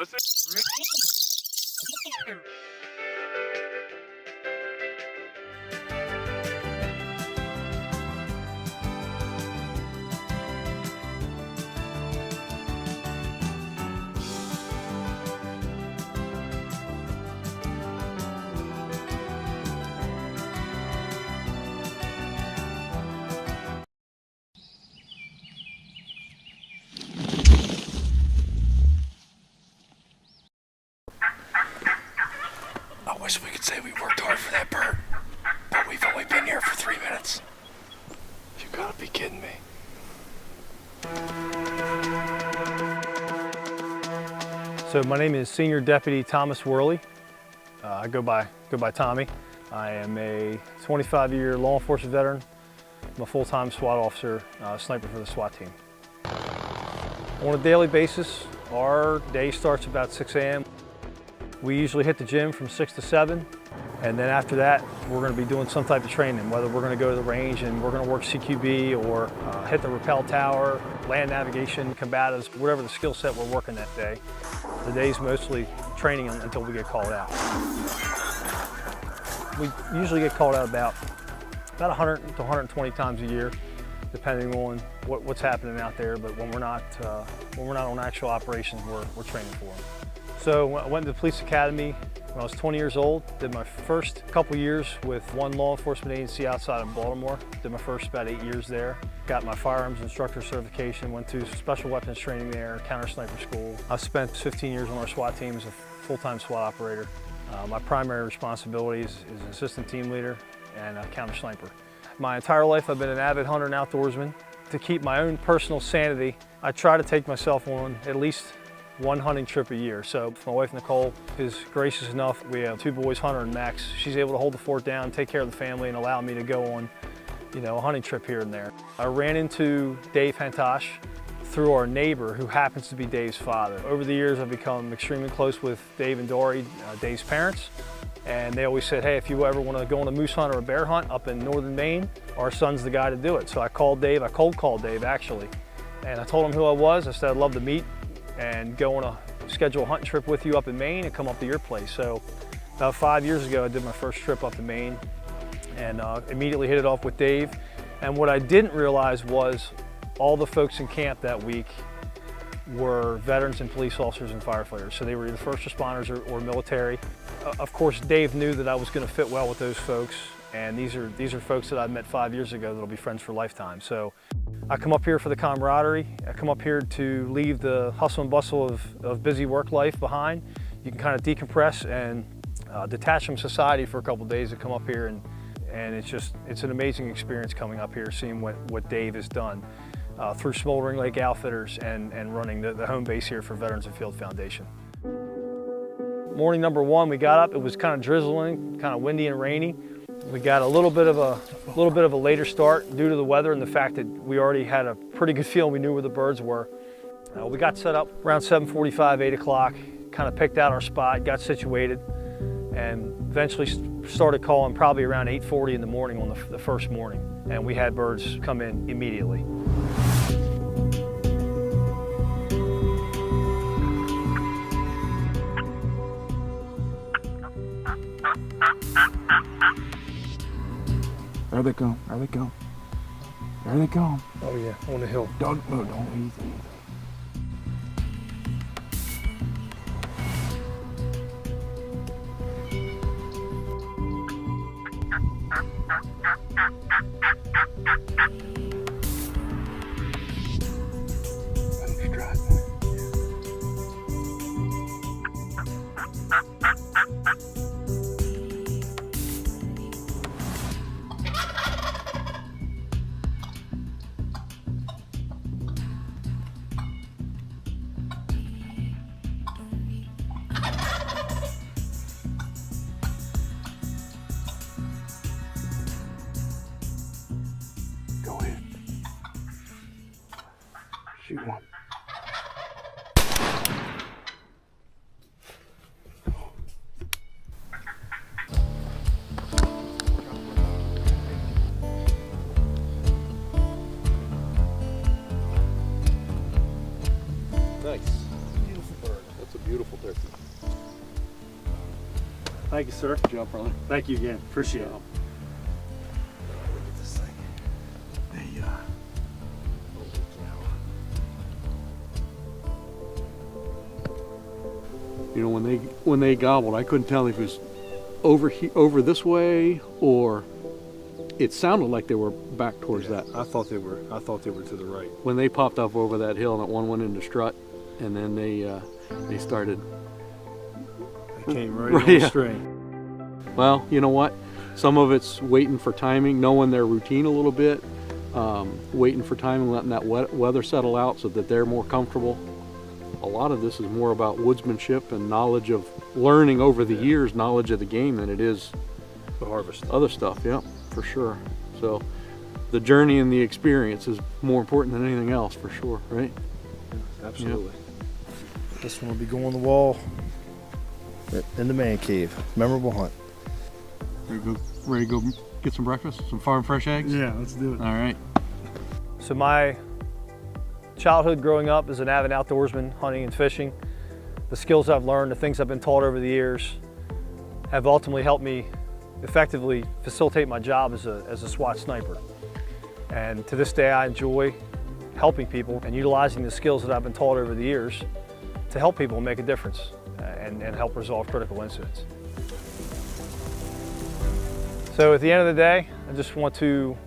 I wish we could say we worked hard for that bird, but we've only been here for 3 minutes. You gotta be kidding me. So my name is Senior Deputy Thomas Worley. I go by Tommy. I am a 25-year law enforcement veteran. I'm a full-time SWAT officer, sniper for the SWAT team. On a daily basis, our day starts about 6 a.m. We usually hit the gym from 6 to 7, and then after that, we're going to be doing some type of training, whether we're going to go to the range and we're going to work CQB or hit the rappel tower, land navigation, combatives, whatever the skill set we're working that day. The day's mostly training until we get called out. We usually get called out about 100 to 120 times a year, depending on what's happening out there. But when we're not on actual operations, we're training for them. So I went to the police academy When I was 20 years old, did my first couple years with one law enforcement agency outside of Baltimore. Did my first about 8 years there. Got my firearms instructor certification, went to special weapons training there, counter sniper school. I've spent 15 years on our SWAT team as a full-time SWAT operator. My primary responsibilities is assistant team leader and a counter sniper. My entire life I've been an avid hunter and outdoorsman. To keep my own personal sanity, I try to take myself on at least one hunting trip a year. So my wife Nicole is gracious enough. We have 2 boys, Hunter and Max. She's able to hold the fort down, take care of the family, and allow me to go on, a hunting trip here and there. I ran into Dave Hantosh through our neighbor, who happens to be Dave's father. Over the years, I've become extremely close with Dave and Dory, Dave's parents. And they always said, hey, if you ever want to go on a moose hunt or a bear hunt up in northern Maine, our son's the guy to do it. So I called Dave, I cold called Dave actually. And I told him who I was. I said, I'd love to meet and go on a schedule a hunting trip with you up in Maine and come up to your place. So about 5 years ago, I did my first trip up to Maine and immediately hit it off with Dave. And what I didn't realize was all the folks in camp that week were veterans and police officers and firefighters. So they were either first responders or military. Of course, Dave knew that I was going to fit well with those folks. And these are folks that I met 5 years ago that'll be friends for a lifetime. So I come up here for the camaraderie. I come up here to leave the hustle and bustle of busy work life behind. You can kind of decompress and detach from society for a couple days and come up here, and it's an amazing experience coming up here, seeing what Dave has done through Smoldering Lake Outfitters and running the home base here for Veterans and Field Foundation. Morning number 1, we got up. It was kind of drizzling, kind of windy and rainy. We got a little bit of a later start due to the weather and the fact that we already had a pretty good feel. We knew where the birds were. We got set up around 7:45, 8 o'clock, kind of picked out our spot, got situated, and eventually started calling probably around 8:40 in the morning on the first morning. And we had birds come in immediately. There they go. There they go. There they go. Oh yeah, on the hill. Don't move. Don't easy. Shoot one. Nice. Beautiful bird. That's a beautiful turkey. Thank you, sir. Good job, brother. Thank you again. Appreciate it. Look at this thing. You know, when they gobbled, I couldn't tell if it was over this way or it sounded like they were back towards that. I thought they were to the right. When they popped up over that hill and that one went into strut, and then they started. They came right on the string. Well, you know what? Some of it's waiting for timing, knowing their routine a little bit, waiting for timing, letting that weather settle out so that they're more comfortable. A lot of this is more about woodsmanship and knowledge of learning over the years, knowledge of the game than it is the harvest. Other stuff, yeah, for sure. So the journey and the experience is more important than anything else, for sure, right? Absolutely. Yep. This one will be going on the wall in the man cave. Memorable hunt. Ready to go get some breakfast? Some farm fresh eggs? Yeah, let's do it. All right. So my childhood growing up as an avid outdoorsman, hunting and fishing, the skills I've learned, the things I've been taught over the years have ultimately helped me effectively facilitate my job as a SWAT sniper. And to this day I enjoy helping people and utilizing the skills that I've been taught over the years to help people make a difference and help resolve critical incidents. So at the end of the day, I just want to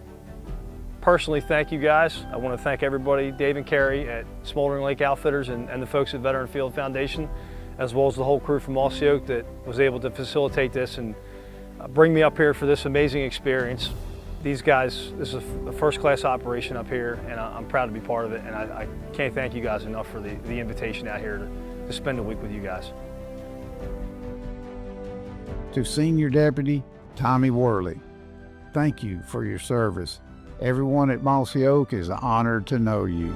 personally thank you guys. I want to thank everybody, Dave and Carrie at Smoldering Lake Outfitters and the folks at Veteran Field Foundation, as well as the whole crew from Mossy Oak that was able to facilitate this and bring me up here for this amazing experience. These guys, this is a first-class operation up here, and I'm proud to be part of it, and I can't thank you guys enough for the invitation out here to spend a week with you guys. To Senior Deputy Tommy Worley, thank you for your service. Everyone at Mossy Oak is honored to know you.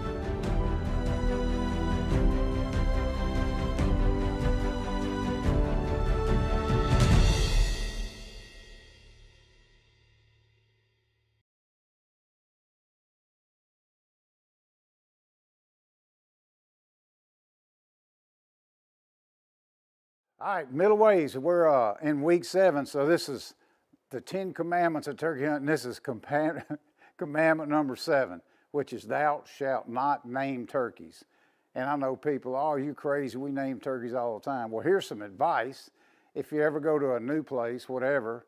All right, middle ways. We're in week 7, so this is the 10 commandments of turkey hunting. This is commandment number 7, which is thou shalt not name turkeys. And I know people, oh, you crazy, we name turkeys all the time. Well, here's some advice. If you ever go to a new place, whatever,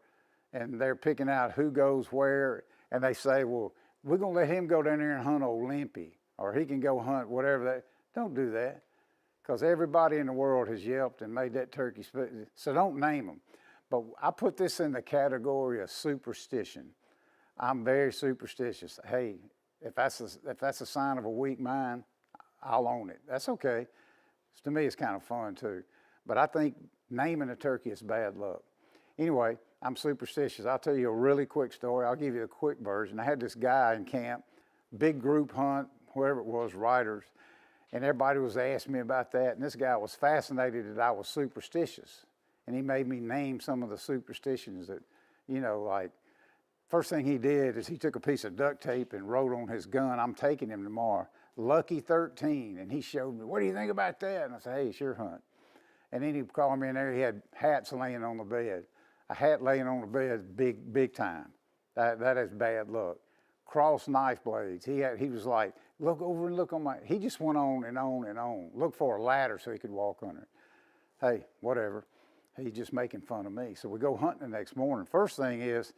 and they're picking out who goes where, and they say, well, we're going to let him go down there and hunt old Limpy, or he can go hunt whatever that. Don't do that. Because everybody in the world has yelped and made that turkey, so don't name them. But I put this in the category of superstition. I'm very superstitious. Hey, if that's a sign of a weak mind, I'll own it. That's okay. To me, it's kind of fun too. But I think naming a turkey is bad luck. Anyway, I'm superstitious. I'll tell you a really quick story. I'll give you a quick version. I had this guy in camp, big group hunt, whoever it was, riders. And everybody was asking me about that, and this guy was fascinated that I was superstitious. And he made me name some of the superstitions that, you know, like, first thing he did is he took a piece of duct tape and wrote on his gun, I'm taking him tomorrow, Lucky 13. And he showed me, what do you think about that? And I said, hey, it's your hunt. And then he called me in there, he had hats laying on the bed. A hat laying on the bed, big time. That is bad luck. Cross knife blades. He was like, look over and look on my, he just went on and on and on. Look for a ladder so he could walk under it. Hey, whatever. He's just making fun of me. So we go hunting the next morning. First thing is,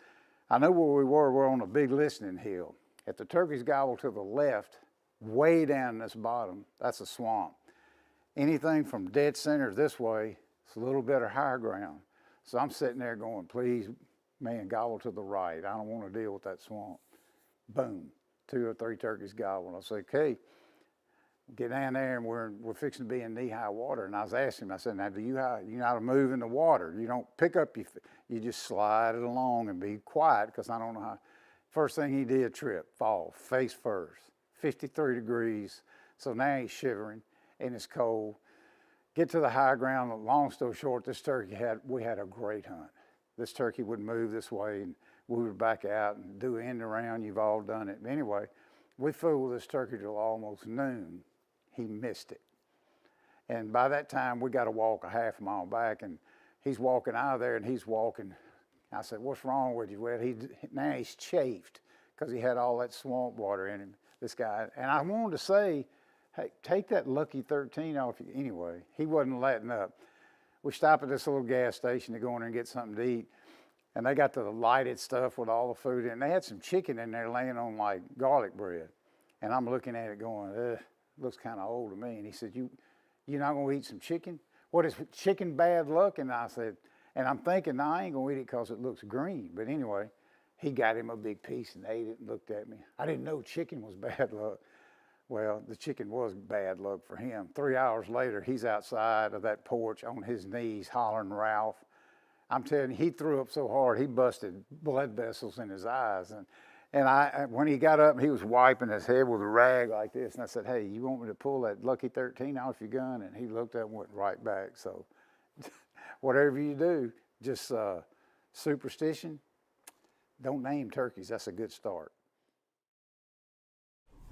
I know where we were. We're on a big listening hill. If the turkeys gobble to the left, way down this bottom, that's a swamp. Anything from dead center this way, it's a little bit of higher ground. So I'm sitting there going, please, man, gobble to the right. I don't want to deal with that swamp. Boom, 2 or 3 turkeys gobbled. I say, okay, get down there, and we're fixing to be in knee-high water. And I was asking him, I said, now, you know how to move in the water? You don't pick up you just slide it along and be quiet, because I don't know how. First thing he did, trip, fall, face first, 53 degrees. So now he's shivering, and it's cold. Get to the high ground. Long story short, this turkey we had a great hunt. This turkey would move this way, and we would back out and do end around. You've all done it. Anyway, we fooled this turkey till almost noon. He missed it. And by that time, we got to walk a half mile back, and he's walking out of there, and he's walking. I said, what's wrong with you? Well, now he's chafed because he had all that swamp water in him, this guy. And I wanted to say, hey, take that Lucky 13 off you. Anyway, he wasn't letting up. We stopped at this little gas station to go in there and get something to eat. And they got the lighted stuff with all the food in. They had some chicken in there laying on like garlic bread. And I'm looking at it going, ugh, looks kind of old to me. And he said, you're not going to eat some chicken? What, is chicken bad luck? And I said, and I'm thinking, no, I ain't going to eat it because it looks green. But anyway, he got him a big piece and ate it and looked at me. I didn't know chicken was bad luck. Well, the chicken was bad luck for him. 3 hours later, he's outside of that porch on his knees hollering Ralph. I'm telling you, he threw up so hard, he busted blood vessels in his eyes. And when he got up, he was wiping his head with a rag like this. And I said, hey, you want me to pull that Lucky 13 off your gun? And he looked up and went right back. So whatever you do, just superstition, don't name turkeys. That's a good start.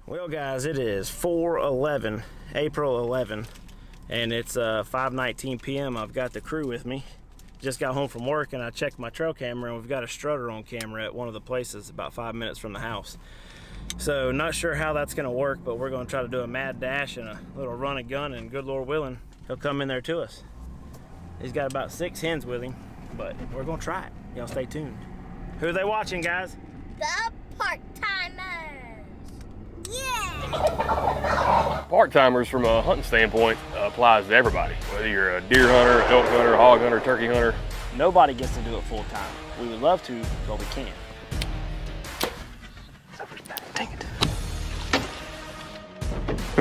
Well, guys, it is 4/11, April 11, and it's 5:19 p.m. I've got the crew with me. Just got home from work, and I checked my trail camera, and we've got a strutter on camera at one of the places about 5 minutes from the house. So not sure how that's going to work, but we're going to try to do a mad dash and a little run and gun, and good Lord willing, he'll come in there to us. He's got about 6 hens with him, but we're going to try it. Y'all stay tuned. Who are they watching, guys? The part-timers. Yeah. Part-timers from a hunting standpoint applies to everybody, whether you're a deer hunter, elk hunter, hog hunter, turkey hunter. Nobody gets to do it full time. We would love to, but we can't. Dang it.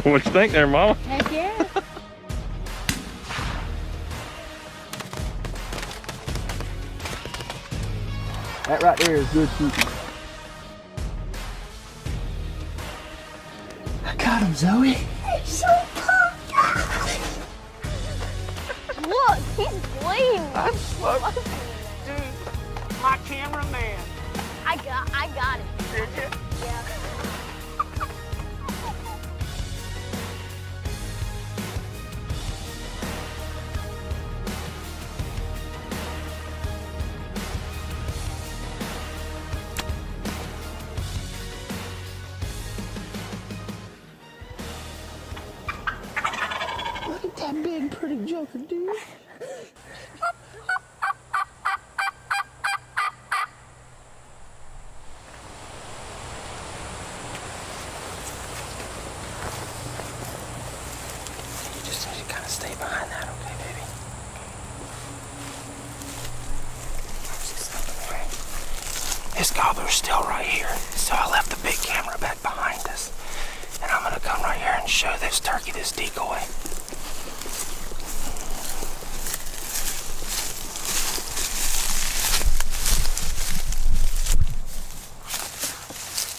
What you think there, Mama? Heck yeah. That right there is good shooting. I got him, Zoe. So pumped. Look, he's bleeding. I'm slow. Dude, my cameraman. I got it. Did you? Yeah. Look at that big, pretty joker, dude. You just need to kind of stay behind that, okay, baby? This gobbler's still right here, so I left the big camera back behind us. And I'm gonna come right here and show this turkey this decoy.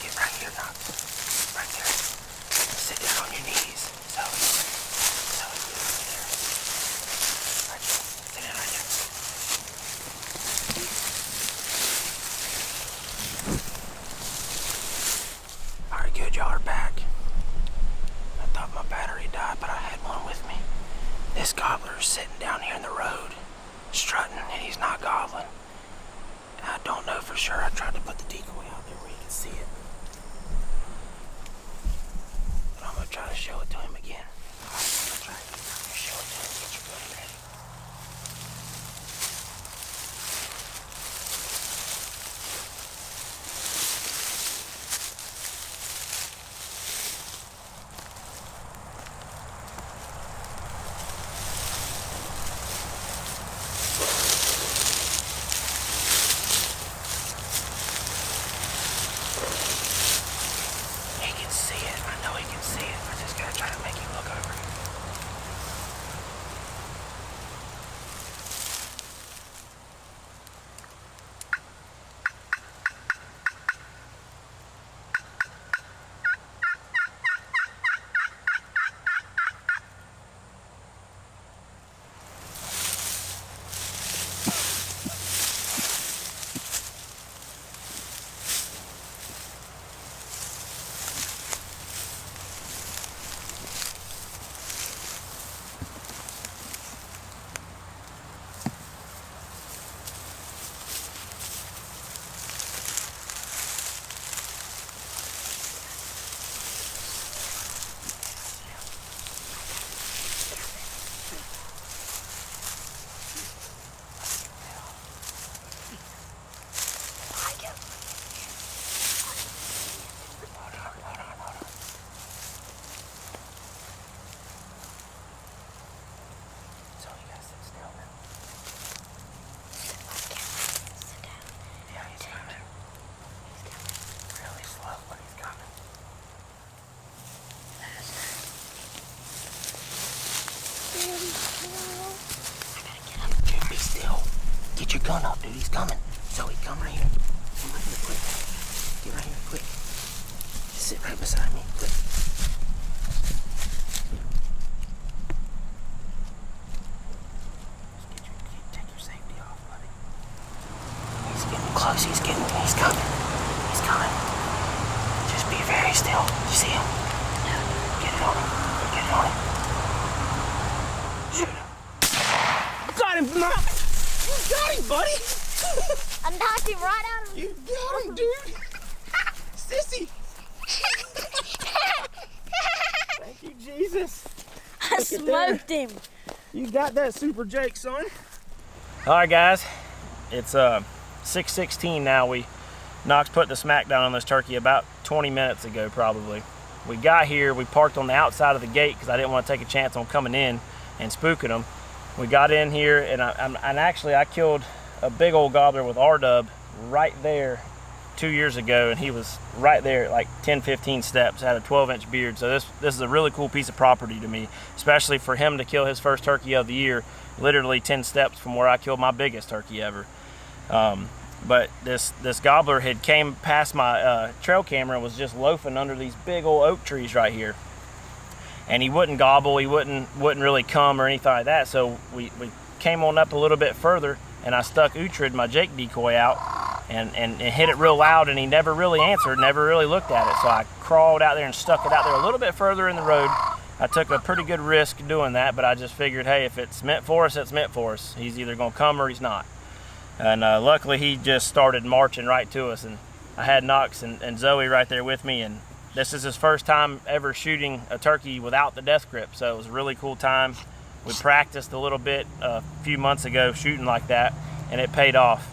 Get right here, Knox. Right there. Sit down on your knees. So, get right there. Right there. Sit down right there. Alright, good, y'all are back. I thought my battery died, but I had one with me. This gobbler is sitting down here in the road, strutting, and he's not gobbling. And I don't know for sure. I tried to put the decoy out there where you can see it. But I'm gonna try to show it to him again. I'm gonna try to show it to him. Get your gun ready. He can see it. I know he can see it. I just gotta try to make him look over it. So you gotta sit still now. Yeah, he's coming. He's coming. Really slow, but he's coming. Dude, be still. Get your gun up, dude. He's coming. Zoe, come right here. Come right here, quick. Get right here, quick. Sit right beside me, quick. Take your safety off, buddy. He's getting close. He's coming. He's coming. Just be very still. You see him? Get it on him. Get it on him. Shoot him. Got him, Mom! You got him, buddy! I knocked him right out of You got him, dude! Sissy! Thank you, Jesus! I smoked him. You got that, Super Jake, son. All right, guys. It's 6:16 now. Knox put the smack down on this turkey about 20 minutes ago probably. We got here, we parked on the outside of the gate because I didn't want to take a chance on coming in and spooking them. We got in here and I killed a big old gobbler with R-dub right there 2 years ago, and he was right there like 10-15 steps, had a 12-inch beard. So this is a really cool piece of property to me, especially for him to kill his first turkey of the year literally 10 steps from where I killed my biggest turkey ever. But this gobbler had came past my trail camera and was just loafing under these big old oak trees right here, and he wouldn't gobble, he wouldn't really come or anything like that. So we came on up a little bit further, and I stuck Uhtred, my Jake decoy, out and hit it real loud, and he never really answered, never really looked at it. So I crawled out there and stuck it out there a little bit further in the road. I took a pretty good risk doing that, but I just figured, hey, if it's meant for us, it's meant for us. He's either gonna come or he's not. And luckily he just started marching right to us, and I had Knox and Zoe right there with me, and this is his first time ever shooting a turkey without the death grip, so it was a really cool time. We practiced a little bit a few months ago shooting like that, and it paid off.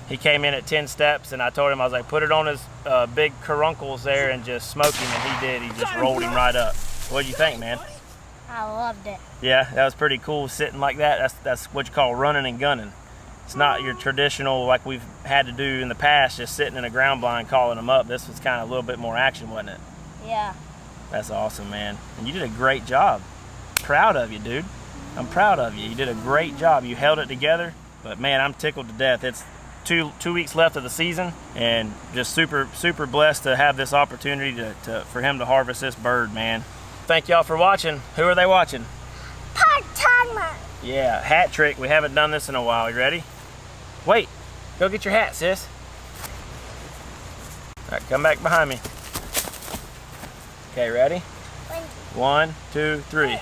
He came in at 10 steps, and I told him, I was like, put it on his big caruncles there and just smoke him, and he did. He just rolled him right up. What'd you think, man? I loved it. Yeah, that was pretty cool sitting like that. That's what you call running and gunning. It's not your traditional, like we've had to do in the past, just sitting in a ground blind calling them up. This was kind of a little bit more action, wasn't it? Yeah. That's awesome, man. And you did a great job. Proud of you, dude. I'm proud of you. You did a great job. You held it together, but man, I'm tickled to death. It's two weeks left of the season, and just super blessed to have this opportunity for him to harvest this bird, man. Thank y'all for watching. Who are they watching? Part-timer. Yeah, hat trick. We haven't done this in a while. You ready? Wait, go get your hat, sis. All right, come back behind me. Okay, ready? 1, 2, 3.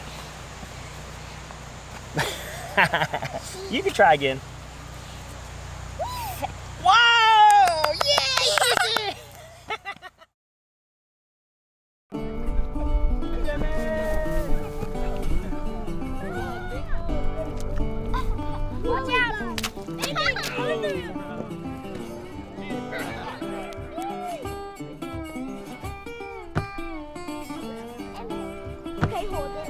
You can try again. Whoa! Yeah! Watch out! Okay, hold this.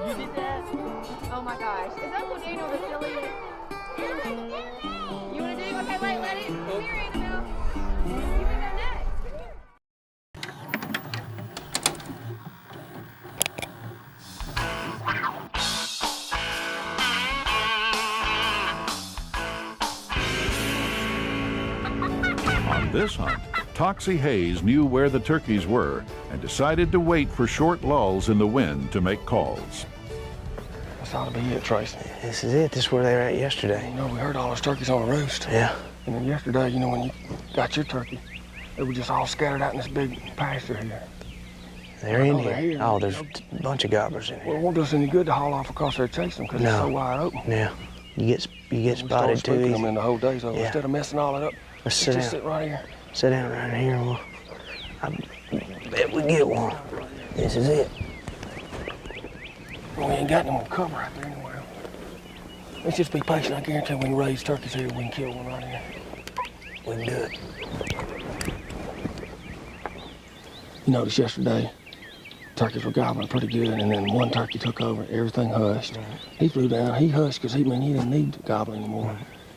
You did that? Oh my gosh. Is Uncle Daniel the silliest? You want to do? Okay, wait, let it. Come here, Annabelle. You can go next. On this hunt, Toxie Hayes knew where the turkeys were and decided to wait for short lulls in the wind to make calls. This ought to be it, Tracy. This is it. This is where they were at yesterday. You know, we heard all those turkeys on the roost. Yeah. And then yesterday, you know, when you got your turkey, they were just all scattered out in this big pasture here. They're in here. Oh, there's a bunch of gobblers in here. Well, it won't do us any good to haul off across there chasing them because it's so wide open. Yeah. You get spotted too easy. Them in the whole day, so instead of messing all that up, let's just sit right here. Sit down right here, and I bet we get one. This is it. We ain't got no more cover out there anywhere. Let's just be patient. I guarantee we can raise turkeys here. We can kill one right here. We can do it. You noticed yesterday, turkeys were gobbling pretty good, and then one turkey took over. Everything hushed. He flew down. He hushed because he didn't need to gobble anymore.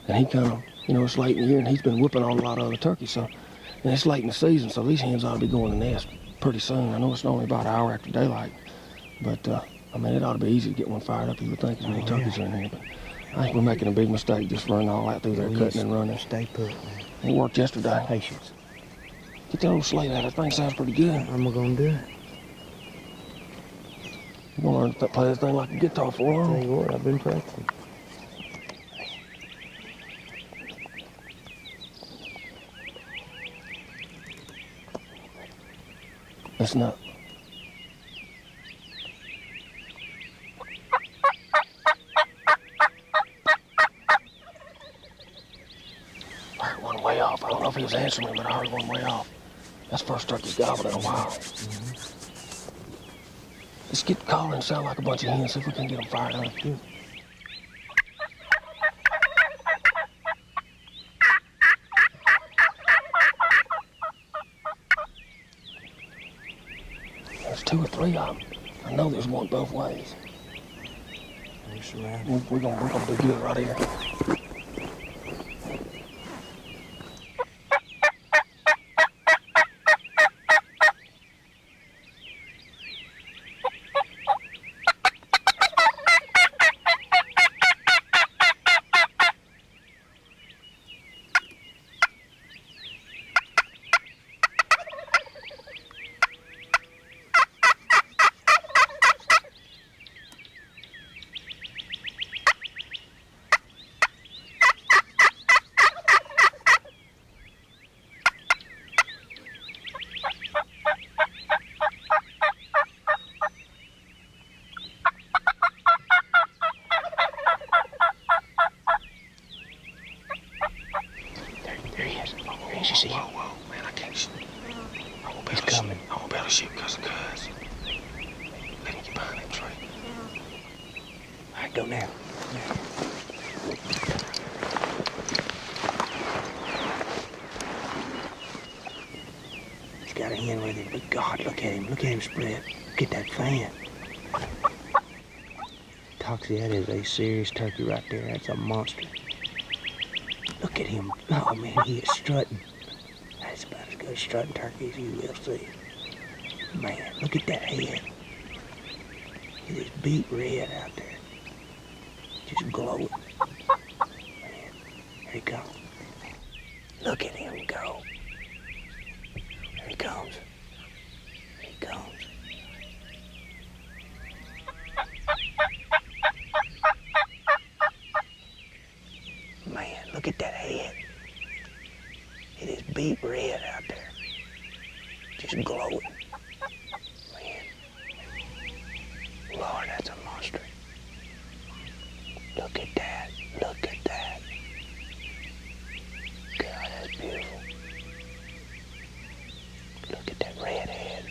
And he kind of, you know, it's late in the year, and he's been whooping on a lot of other turkeys. So, and it's late in the season, so these hens ought to be going to nest pretty soon. I know it's only about an hour after daylight, but I mean, it ought to be easy to get one fired up. You would think as many turkeys are in here, but I think we're making a big mistake just running all out through there, cutting and running. Stay put, man. It worked yesterday. Patience. Get that old slate out. That thing sounds pretty good. I'm gonna do it. You're gonna learn to play this thing like a guitar for long. Tell you what, I've been practicing. Listen up. I heard one way off. I don't know if he was answering me, but I heard one way off. That's the first turkey gobbled in a while. Let's get the collar and sound like a bunch of hens, see if we can get them fired up. 2 or 3 of them. I know there's one both ways. We're gonna do good right here. You see him? Whoa, man, I can't shoot. He's coming. I won't be able to shoot because of cuz. Let him get behind that tree. All right, go now. He's got a hen with him, but God, look at him spread. Look at that fan. Toxie, that is a serious turkey right there. That's a monster. Look at him. Oh, man, he is strutting. That's about as good a strutting turkey as you will see. Man, look at that head. It is beet red out there. Just glowing. Man, here he comes. Look at him go. Here he comes. Here he comes. Man, look at that head. It is beet red out there. Just glowing. Man. Lord, that's a monster. Look at that. Look at that. God, that's beautiful. Look at that red head.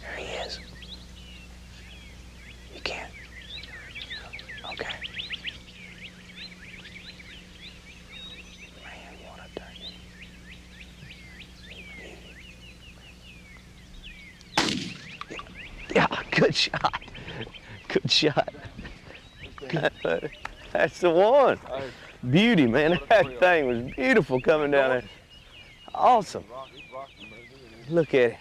There he is. You can't. Okay. Man, what a turkey. Yeah, good shot. Good shot. That's the one. Beauty, man. That thing was beautiful coming down there. Awesome. Look at it.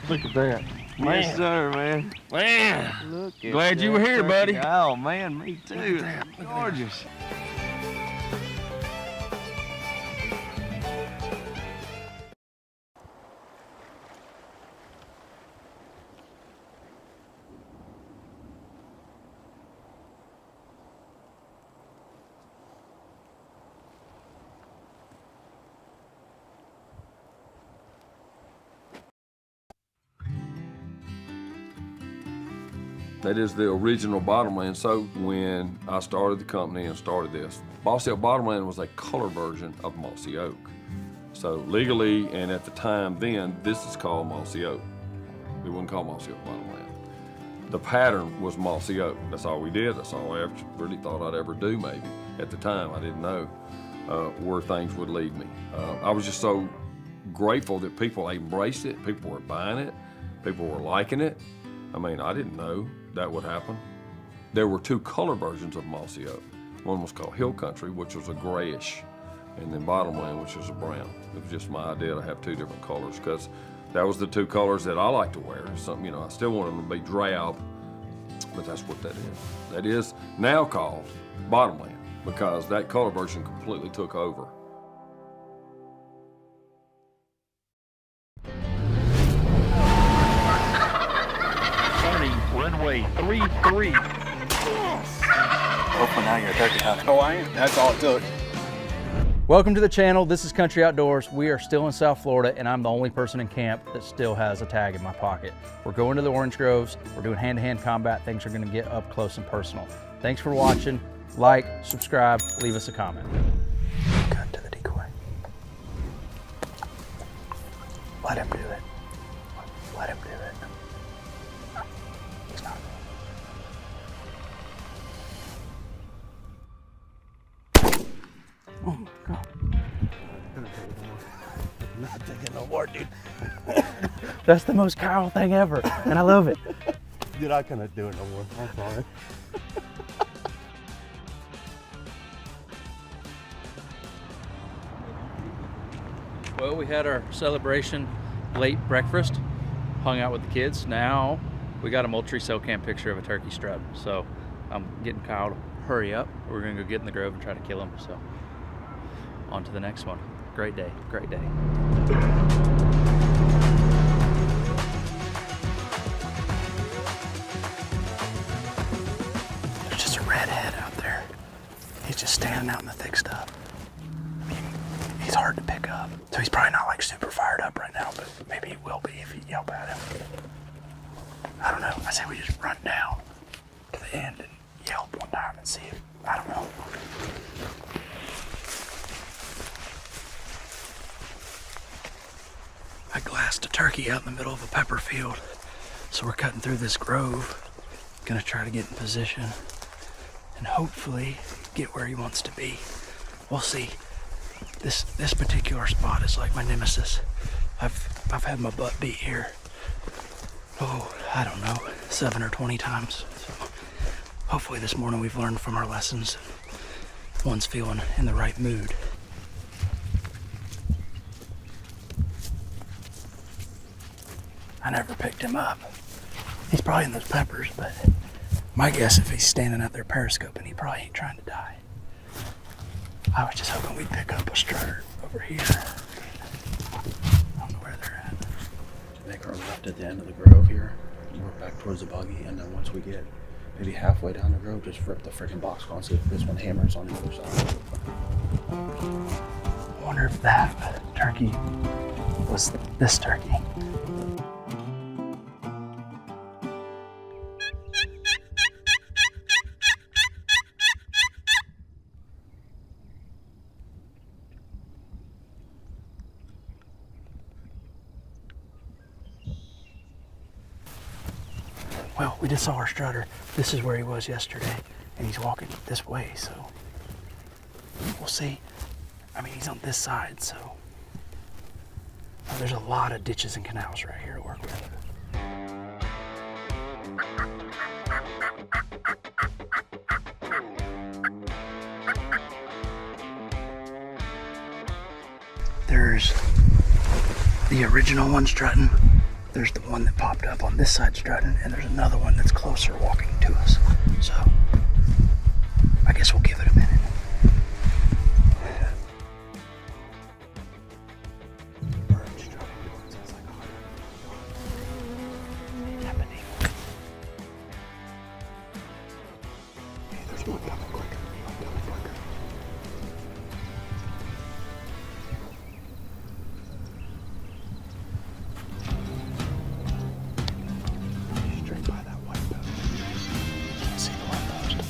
Look at that. Man. Yes, sir, man. Man. Look at Glad you were here, buddy. Oh, man, me too. Gorgeous. That is the original bottomland. So when I started the company and started this, Mossy Oak Bottomland was a color version of Mossy Oak. So legally and at the time then, this is called Mossy Oak. We wouldn't call Mossy Oak Bottomland. The pattern was Mossy Oak. That's all we did. That's all I really thought I'd ever do maybe. At the time, I didn't know where things would lead me. I was just so grateful that people embraced it. People were buying it. People were liking it. I mean, I didn't know that would happen. There were two color versions of Mossy Oak. One was called Hill Country, which was a grayish, and then Bottomland, which was a brown. It was just my idea to have two different colors because that was the two colors that I like to wear. Something, you know, I still want them to be drab, but that's what that is. That is now called Bottomland because that color version completely took over. Runway 33. Yes. Hopefully now you're a turkey hunter. Oh, I am. That's all it took. Welcome to the channel. This is Country Outdoors. We are still in South Florida and I'm the only person in camp that still has a tag in my pocket. We're going to the orange groves. We're doing hand-to-hand combat. Things are going to get up close and personal. Thanks for watching. Like, subscribe, leave us a comment. Cut to the decoy. Let him do it. Let him do it. He's not. Oh my God. That's the most Kyle thing ever, and I love it. Dude, I cannot do it no more. I'm sorry. Well, we had our celebration late breakfast, hung out with the kids. Now we got a Moultrie cell cam picture of a turkey strut. So I'm getting Kyle to hurry up. We're gonna go get in the grove and try to kill him. So on to the next one. Great day, great day. There's just a redhead out there. He's just standing out in the thick stuff. He's hard to pick up. So he's probably not like super fired up right now, but maybe he will be if you yell at him. I don't know. I say we just run down to the end and yell one time and see if, I don't know. I glassed a turkey out in the middle of a pepper field. So we're cutting through this grove. Gonna try to get in position and hopefully get where he wants to be. We'll see. This particular spot is like my nemesis. I've had my butt beat here. Oh, I don't know, 7 or 20 times. So hopefully this morning we've learned from our lessons. One's feeling in the right mood. I never picked him up. He's probably in those peppers, but my guess if he's standing out there periscoping, he probably ain't trying to die. I was just hoping we'd pick up a strutter over here. I don't know where they're at. Make our left at the end of the grove here, work back towards the buggy, and then once we get maybe halfway down the grove, just rip the freaking box on, see if this one hammers on the other side. I wonder if that turkey was this turkey. Well, we just saw our strutter. This is where he was yesterday, and he's walking this way, so we'll see. I mean, he's on this side, so there's a lot of ditches and canals right here to work with. There's the original one strutting. There's the one that popped up on this side strutting, and there's another one that's closer walking to us. So I guess we'll give it a minute. There's one coming quicker. Straight by that white post. Can't see the white post.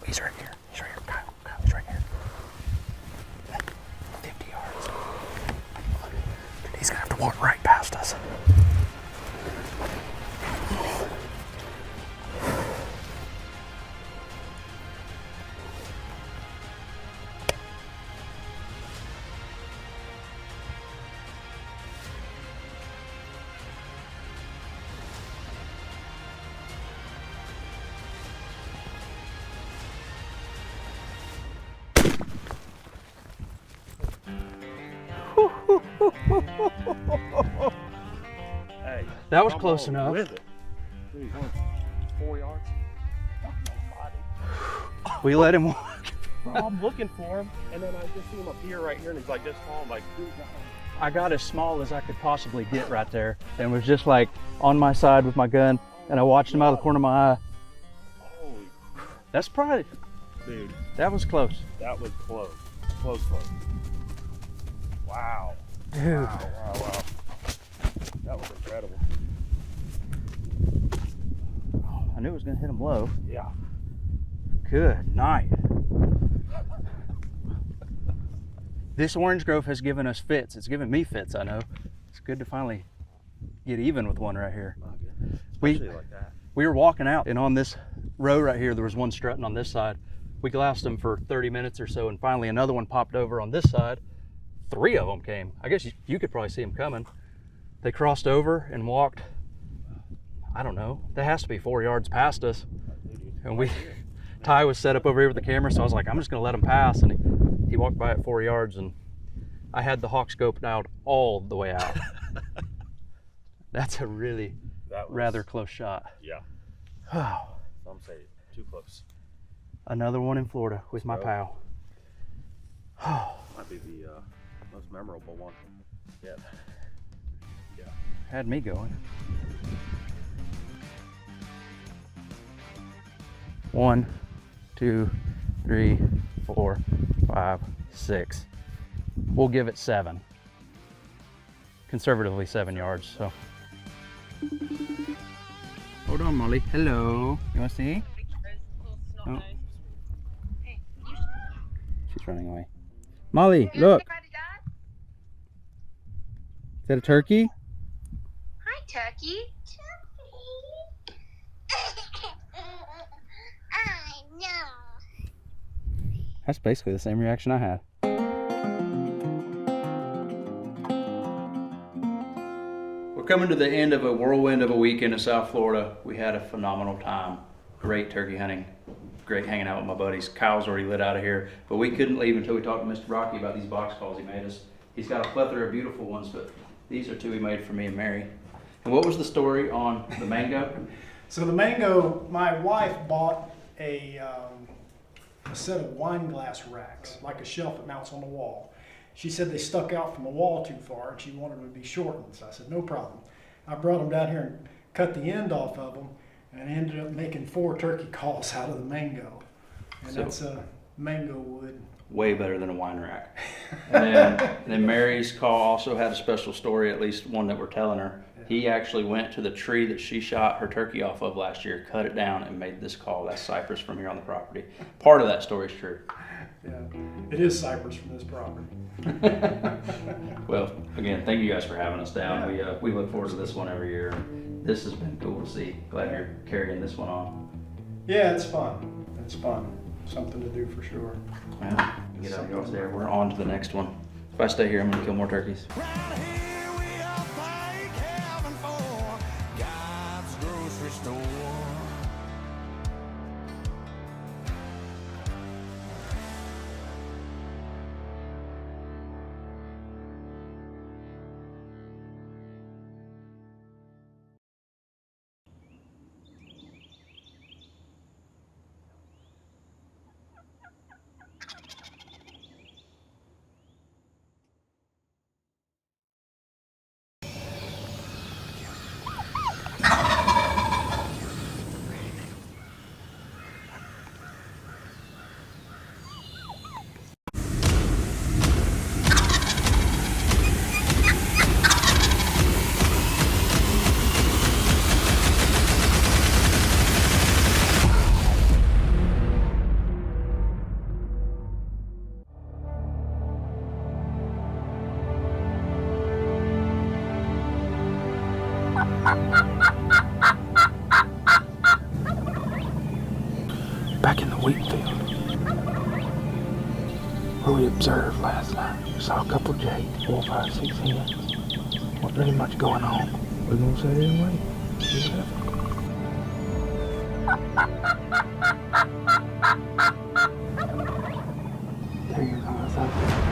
He's right here. He's right here. Kyle, he's right here. 50 yards. He's gonna have to walk right past us. Hey, that was close enough. With it. Dude, 4 yards. We let him walk. Bro, I'm looking for him, and then I just see him up here, right here, and he's like this tall. I'm like, dude, I got as small as I could possibly get right there and was just like on my side with my gun, and I watched him out of the corner of my eye. holy, That's probably, dude, that was close. that was close. Close. Wow. Dude. Wow. That was incredible. I knew it was gonna hit him low. Yeah. Good night. This orange grove has given us fits. It's given me fits, I know. It's good to finally get even with one right here. We were walking out, and on this row right here, there was one strutting on this side. We glassed them for 30 minutes or so, and finally another one popped over on this side. 3 of them came. I guess you could probably see them coming. They crossed over and walked, I don't know, that has to be 4 yards past us. And Ty was set up over here with the camera, so I was like, I'm just gonna let him pass. And he walked by at 4 yards, and I had the hawk scoped out all the way out. That's a really rather close shot. Yeah. Oh. Some say too close. Another one in Florida with my pal. Might be the most memorable one. Yeah. Had me going. 1, 2, 3, 4, 5, 6. We'll give it 7. Conservatively 7 yards, so. Hold on, Molly. Hello. You want to see? Oh. She's running away. Molly, look. Is that a turkey? Hi, Turkey. I know. That's basically the same reaction I had. We're coming to the end of a whirlwind of a weekend in South Florida. We had a phenomenal time. Great turkey hunting. Great hanging out with my buddies. Kyle's already lit out of here, but we couldn't leave until we talked to Mr. Rocky about these box calls he made us. He's got a plethora of beautiful ones, but these are 2 he made for me and Mary. And what was the story on the mango? So the mango, my wife bought a set of wine glass racks, like a shelf that mounts on the wall. She said they stuck out from the wall too far and she wanted them to be shortened. So I said, no problem. I brought them down here and cut the end off of them and ended up making 4 turkey calls out of the mango. And So- that's a mango wood. Way better than a wine rack. And then Mary's call also had a special story, at least one that we're telling her. He actually went to the tree that she shot her turkey off of last year, cut it down, and made this call. That's cypress from here on the property. Part of that story is true. Yeah, it is cypress from this property. Well, again, thank you guys for having us down. We look forward to this one every year. This has been cool to see. Glad you're carrying this one on. Yeah, it's fun. It's fun. Something to do for sure. Well, get out of yours there. We're on to the next one. If I stay here, I'm gonna kill more turkeys. Back in the wheat field, where we observed last night, we saw a couple jays, 4, 5, 6 hens. Wasn't really much going on. We're gonna sit here and wait. See what happens. There you go, that's up there.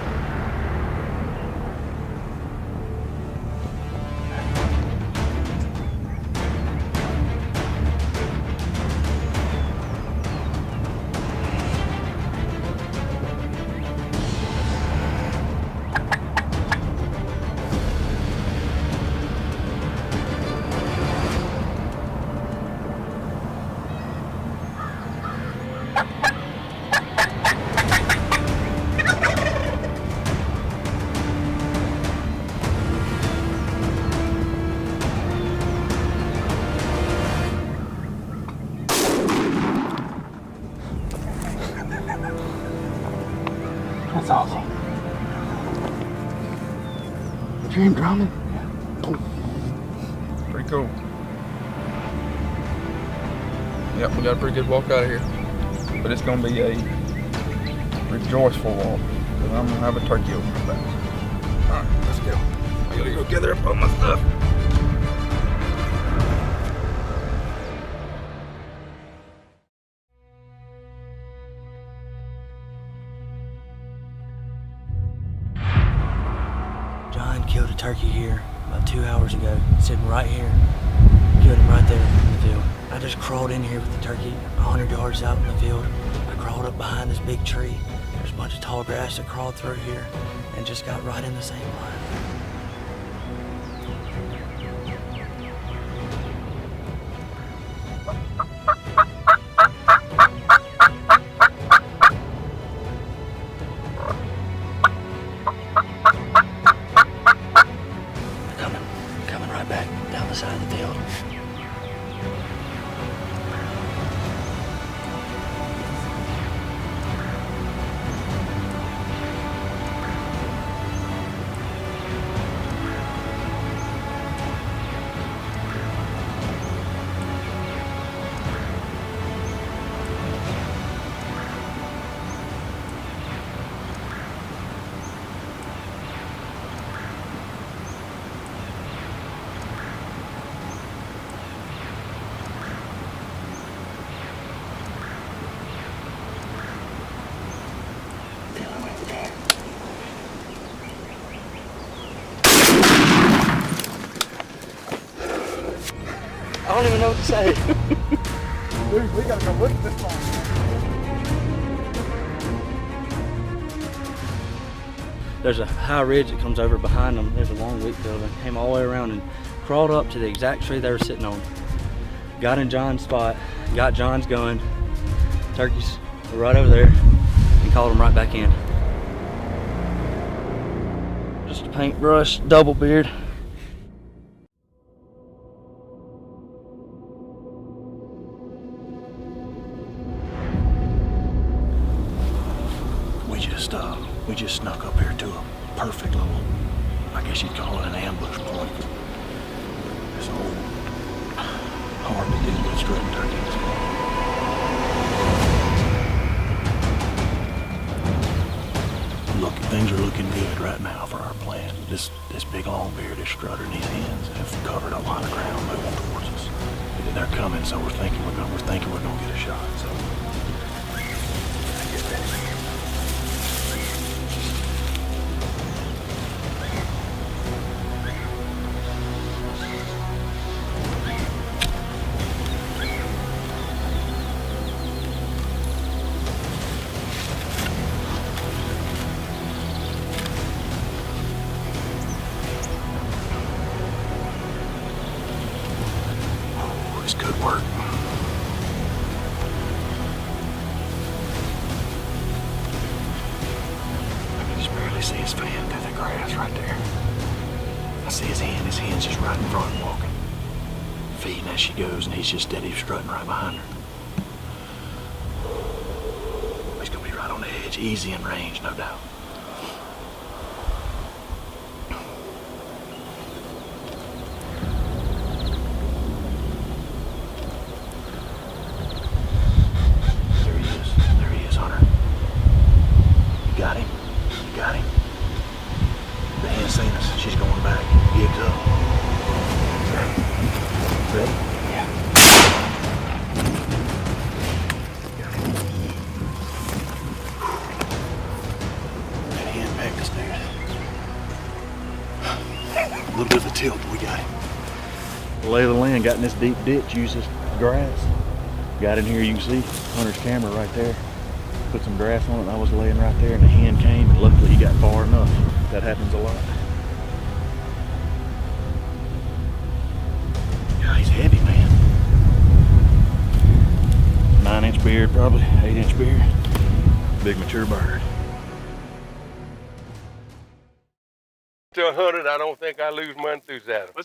hear him drumming? Pretty cool. Yep, we got a pretty good walk out of here. But it's gonna be a rejoiceful walk, because I'm gonna have a turkey over my back. Alright, let's go. I gotta go gather up all my stuff. John killed a turkey here about 2 hours ago, sitting right here. Killed him right there in the field. I just crawled in here with the turkey 100 yards out in the field. I crawled up behind this big tree. There's a bunch of tall grass that crawled through here and just got right in the same line. Coming right back down the side of the field. I don't even know what to say. Dude, we gotta go look at this one. There's a high ridge that comes over behind them. There's a long wheat field and came all the way around and crawled up to the exact tree they were sitting on. Got in John's spot, got John's gun. Turkeys were right over there and called them right back in. Just a paintbrush, double beard. We just snuck up here to a perfect little, I guess you'd call it an ambush point. It's old, hard to deal with strutting turkeys. Look, things are looking good right now for our plan. This big long bearded strutter and his hens have covered a lot of ground moving towards us. They're coming, so we're thinking we're gonna get a shot. So. It's good work. I can just barely see his fan through the grass right there. I see his hand's just right in front walking. Feeding as she goes, and he's just steady strutting right behind her. He's gonna be right on the edge, easy in range, no doubt. She's going back. Gigs up. Ready? Yeah. That hand pecked us there. A little bit of a tilt, but we got him. Lay of the land, got in this deep ditch, uses grass. Got in here, you can see Hunter's camera right there. Put some grass on it, and I was laying right there, and the hen came, and luckily he got far enough. That happens a lot. He's heavy, man. 9-inch beard, probably 8-inch beard. Big mature bird. To 100, I don't think I lose my enthusiasm.